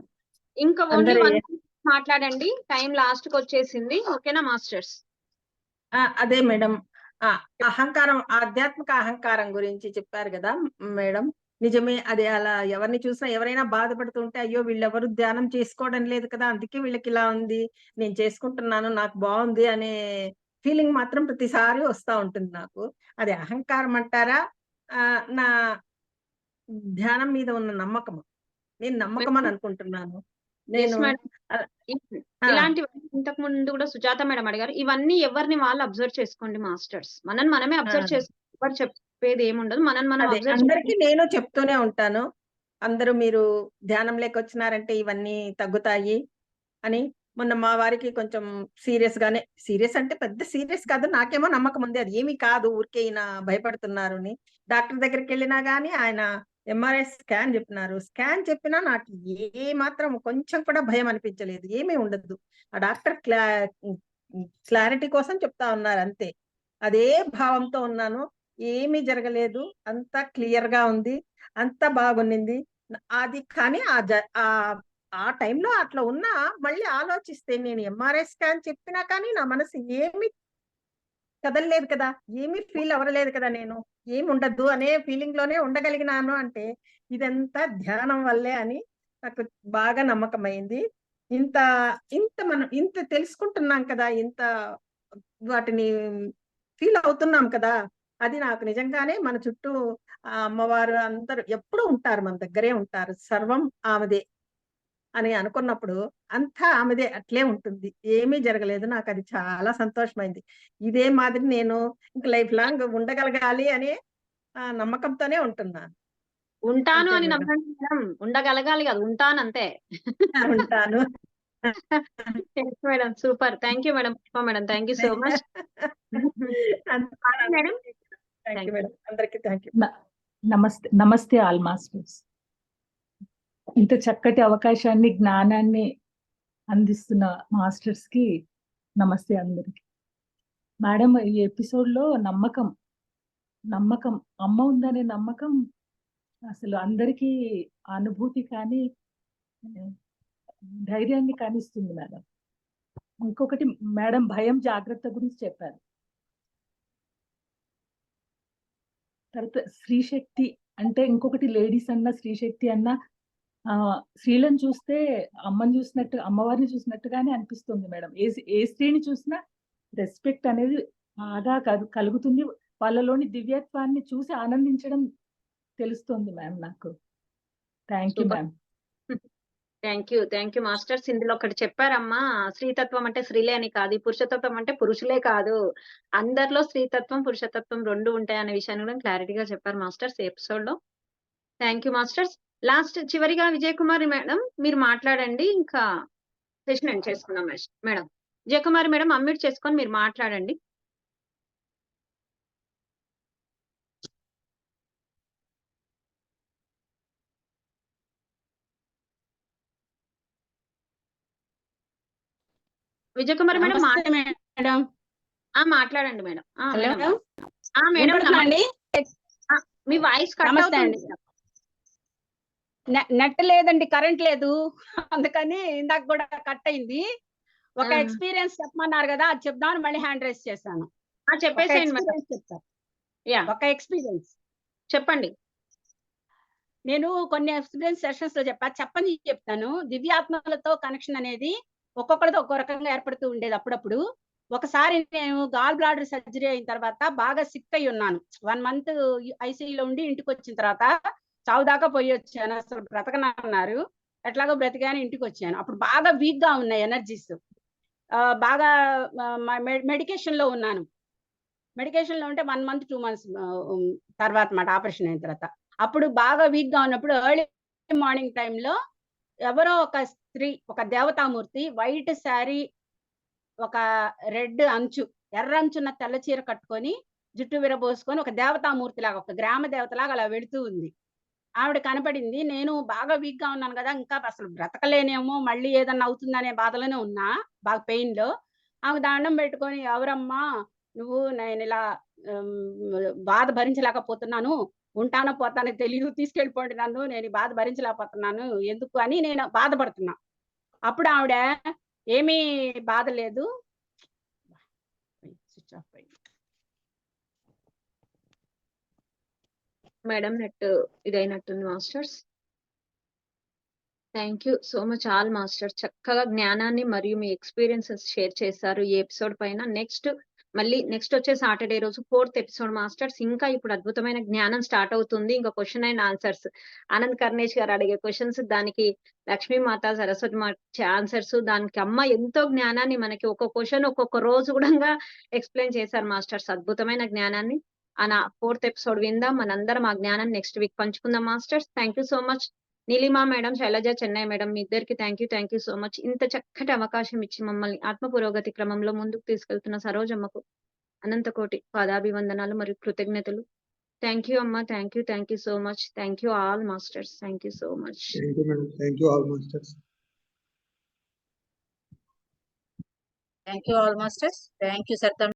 ఇంకా ఓన్లీ అందరూ 1 minute మాట్లాడండి, టైం లాస్ట్ కి వచ్చేసింది. ఓకేనా మాస్టర్స్? అదే మేడం, అహంకారం, ఆధ్యాత్మిక అహంకారం గురించి చెప్పారు కదా మేడం. నిజమే, అదే. అలా ఎవరిని చూసినా ఎవరైనా బాధపడుతుంటే, అయ్యో వీళ్ళెవరు ధ్యానం చేసుకోవడం లేదు కదా, అందుకే వీళ్ళకి ఇలా ఉంది, నేను చేసుకుంటున్నాను, నాకు బాగుంది అనే ఫీలింగ్ మాత్రం ప్రతిసారి వస్తా ఉంటుంది నాకు. అది అహంకారం అంటారా, నా ధ్యానం మీద ఉన్న నమ్మకం, నేను నమ్మకం అని అనుకుంటున్నాను. నేను ఇలాంటివన్నీ ఇంతకు ముందు కూడా సుజాత మేడం అడిగారు. ఇవన్నీ ఎవరిని వాళ్ళు అబ్జర్వ్ చేసుకోండి మాస్టర్స్. మనమే అబ్జర్వ్ చేసుకోవాలి, చెప్పేది ఏముండదు. మనం అబ్జర్వ్ అందరికి నేను చెప్తూనే ఉంటాను, అందరూ మీరు ధ్యానంలోకి వచ్చినారంటే ఇవన్నీ తగ్గుతాయి అని. మొన్న మా వారికి కొంచెం సీరియస్ అంటే పెద్ద సీరియస్ కాదు, నాకేమో నమ్మకం ఉంది అది ఏమీ కాదు, ఊరికే ఈయన భయపడుతున్నారు అని. డాక్టర్ దగ్గరికి వెళ్ళినా గానీ ఆయన ఎంఆర్ఐ స్కాన్ చెప్పినారు. స్కాన్ చెప్పినా నాకు ఏ మాత్రం కొంచెం కూడా భయం అనిపించలేదు, ఏమీ ఉండదు. ఆ డాక్టర్ క్లారిటీ కోసం చెప్తా ఉన్నారు అంతే. అదే భావంతో ఉన్నాను, ఏమీ జరగలేదు, అంతా క్లియర్ గా ఉంది, అంతా బాగుంది. అది కానీ ఆ టైంలో అట్లా ఉన్నా మళ్ళీ ఆలోచిస్తే, నేను ఎంఆర్ఐ స్కాన్ చెప్పినా కానీ నా మనసు ఏమి కదలలేదు కదా, ఏమీ ఫీల్ అవ్వలేదు కదా, నేను ఏమి ఉండద్దు అనే ఫీలింగ్ లోనే ఉండగలిగినాను అంటే ఇదంతా ధ్యానం వల్లే అని నాకు బాగా నమ్మకం అయింది. ఇంత మనం ఇంత తెలుసుకుంటున్నాం కదా, ఇంత వాటిని ఫీల్ అవుతున్నాం కదా, అది నాకు నిజంగానే మన చుట్టూ అమ్మవారు అందరూ ఎప్పుడూ ఉంటారు, మన దగ్గరే ఉంటారు, సర్వం ఆమెదే అని అనుకున్నప్పుడు అంతా ఆమెదే, అట్లే ఉంటుంది, ఏమీ జరగలేదు. నాకు అది చాలా సంతోషమైంది. ఇదే మాదిరి నేను ఇంక లైఫ్ లాంగ్ ఉండగలగాలి అనే నమ్మకంతోనే ఉంటున్నాను. ఉంటాను అంతే అని మేడం. నమ్మండి మేడం, ఉండగలగాలి కాదు, ఉంటాను అంతే. ఉంటాను. Madam super, thank you madam. Pushpa madam, thank you so much madam. Thank you madam, అందరికీ థ్యాంక్ యూ. నమస్తే ఆల్ మాస్టర్స్. ఇంత చక్కటి అవకాశాన్ని, జ్ఞానాన్ని అందిస్తున్న మాస్టర్స్ కి నమస్తే అందరికి. మేడం, ఈ ఎపిసోడ్ లో నమ్మకం అమ్మ ఉందనే నమ్మకం అసలు అందరికీ అనుభూతి కానీ ధైర్యాన్ని కానిస్తుంది మేడం. ఇంకొకటి మేడం, భయం జాగ్రత్త గురించి చెప్పారు. తర్వాత స్త్రీశక్తి అంటే ఇంకొకటి, లేడీస్ అన్న స్త్రీశక్తి అన్న స్త్రీలను చూస్తే అమ్మవారిని చూసినట్టుగానే అనిపిస్తుంది మేడం. ఏ స్త్రీని చూసినా రెస్పెక్ట్ అనేది బాగా కలుగుతుంది, వాళ్ళలోని దివ్యత్వాన్ని చూసి ఆనందించడం తెలుస్తుంది మ్యామ్ నాకు. Thank you ma'am. Thank you masters. ఇందులో ఒకటి చెప్పారమ్మా, స్త్రీతత్వం అంటే స్త్రీలే అని కాదు, పురుషతత్వం అంటే పురుషులే కాదు, అందరిలో స్త్రీతత్వం పురుషతత్వం రెండు ఉంటాయి అనే విషయాన్ని కూడా క్లారిటీగా చెప్పారు మాస్టర్స్ ఎపిసోడ్ లో. Thank you masters. లాస్ట్ చివరిగా విజయ్ కుమారి మేడం మీరు మాట్లాడండి, ఇంకా సెషన్ ఎండ్ చేసుకుందాం madam. Vijay Kumari madam unmute చేసుకొని మీరు మాట్లాడండి. విజయ్ కుమారి మేడం నమస్తే మేడం. మాట్లాడండి మేడం. హలో మేడం వినపడుతుందండి? మీ వాయిస్ కట్ నమస్తే అవుతుంది. అండి. నెట్ లేదండి, కరెంట్ లేదు, అందుకని ఇందాక కూడా కట్ అయింది. ఒక ఎక్స్పీరియన్స్ చెప్పమన్నారు కదా, అది చెప్దామని మళ్ళీ హ్యాండ్ రైస్ చేశాను. చెప్పేసేయండి మేడం. చెప్తా. యా, ఒక ఎక్స్పీరియన్స్ చెప్పండి. నేను కొన్ని ఎక్స్పీరియన్స్ సెషన్స్ లో చెప్పని చెప్తాను. దివ్యాత్మలతో కనెక్షన్ అనేది ఒక్కొక్కరితో ఒక్కో రకంగా ఏర్పడుతూ ఉండేది. అప్పుడప్పుడు ఒకసారి నేను గాల్ బ్లాడర్ సర్జరీ అయిన తర్వాత బాగా సిక్ అయి ఉన్నాను. 1 month ఐసీయూలో ఉండి ఇంటికి వచ్చిన తర్వాత చావు దాకా పోయి వచ్చాను. అసలు బ్రతకనన్నారు, ఎట్లాగో బ్రతికాను, ఇంటికి వచ్చాను. అప్పుడు బాగా వీక్ గా ఉన్నాయి ఎనర్జీస్. బాగా మెడికేషన్ లో ఉన్నాను. మెడికేషన్ లో ఉంటే 1 month 2 months తర్వాత మాట ఆపరేషన్ అయిన తర్వాత. అప్పుడు బాగా వీక్ గా ఉన్నప్పుడు ఎర్లీ మార్నింగ్ టైంలో ఎవరో ఒక స్త్రీ, ఒక దేవతామూర్తి, వైట్ శారీ, ఒక రెడ్ అంచు, ఎర్ర అంచున్న తెల్ల చీర కట్టుకొని, జుట్టు విరబోసుకొని, ఒక దేవతామూర్తి లాగా, ఒక గ్రామ దేవతలాగా అలా వెళుతూ ఉంది. ఆవిడ కనపడింది. నేను బాగా వీక్ గా ఉన్నాను కదా, ఇంకా అసలు బ్రతకలేనేమో, మళ్ళీ ఏదన్నా అవుతుందనే బాధలోనే ఉన్నా, బాగా పెయిన్ లో. ఆమె దండం పెట్టుకొని, ఎవరమ్మా నువ్వు, నేను ఇలా బాధ భరించలేకపోతున్నాను, ఉంటానో పోతానో తెలియదు, తీసుకెళ్ళిపోండి నన్ను, నేను ఈ బాధ భరించలేకపోతున్నాను, ఎందుకు అని నేను బాధపడుతున్నా. అప్పుడు ఆవిడ, ఏమీ బాధ లేదు, స్విచ్ ఆఫ్ అయింది మేడం, నెట్ ఇదైనట్టుంది masters. Thank you so much all masters. చక్కగా జ్ఞానాన్ని మరియు మీ ఎక్స్పీరియన్సెస్ షేర్ చేశారు ఈ ఎపిసోడ్ పైన. నెక్స్ట్ వచ్చే సాటర్డే రోజు 4th ఎపిసోడ్ మాస్టర్స్. ఇంకా ఇప్పుడు అద్భుతమైన జ్ఞానం స్టార్ట్ అవుతుంది. ఇంకా question and answers, Anand Karnesh గారు అడిగే క్వశ్చన్స్, దానికి లక్ష్మీ మాత, సరస్వతి మాత ఆన్సర్స్, దానికి అమ్మ ఎంతో జ్ఞానాన్ని మనకి ఒక్కొక్క క్వశ్చన్ ఒక్కొక్క రోజు కూడా ఎక్స్ప్లెయిన్ చేశారు మాస్టర్స్. అద్భుతమైన జ్ఞానాన్ని 4th ఎపిసోడ్ విందాం. మనందరం ఆ జ్ఞానాన్ని నెక్స్ట్ వీక్ పంచుకుందాం masters. Thank you so much Neelima madam, Shailaja Chennai madam, మీ ఇద్దరికి థ్యాంక్ యూ సో మచ్. ఇంత చక్కటి అవకాశం ఇచ్చి మమ్మల్ని ఆత్మ పురోగతి క్రమంలో ముందుకు తీసుకెళ్తున్న సరోజమ్మకు అనంత కోటి పాదాభివందనాలు మరియు కృతజ్ఞతలు. థ్యాంక్ యూ అమ్మా, thank you so much. Thank you all masters. Thank you so much. Thank you madam. Thank you all masters. Thank you all masters. Thank you sir.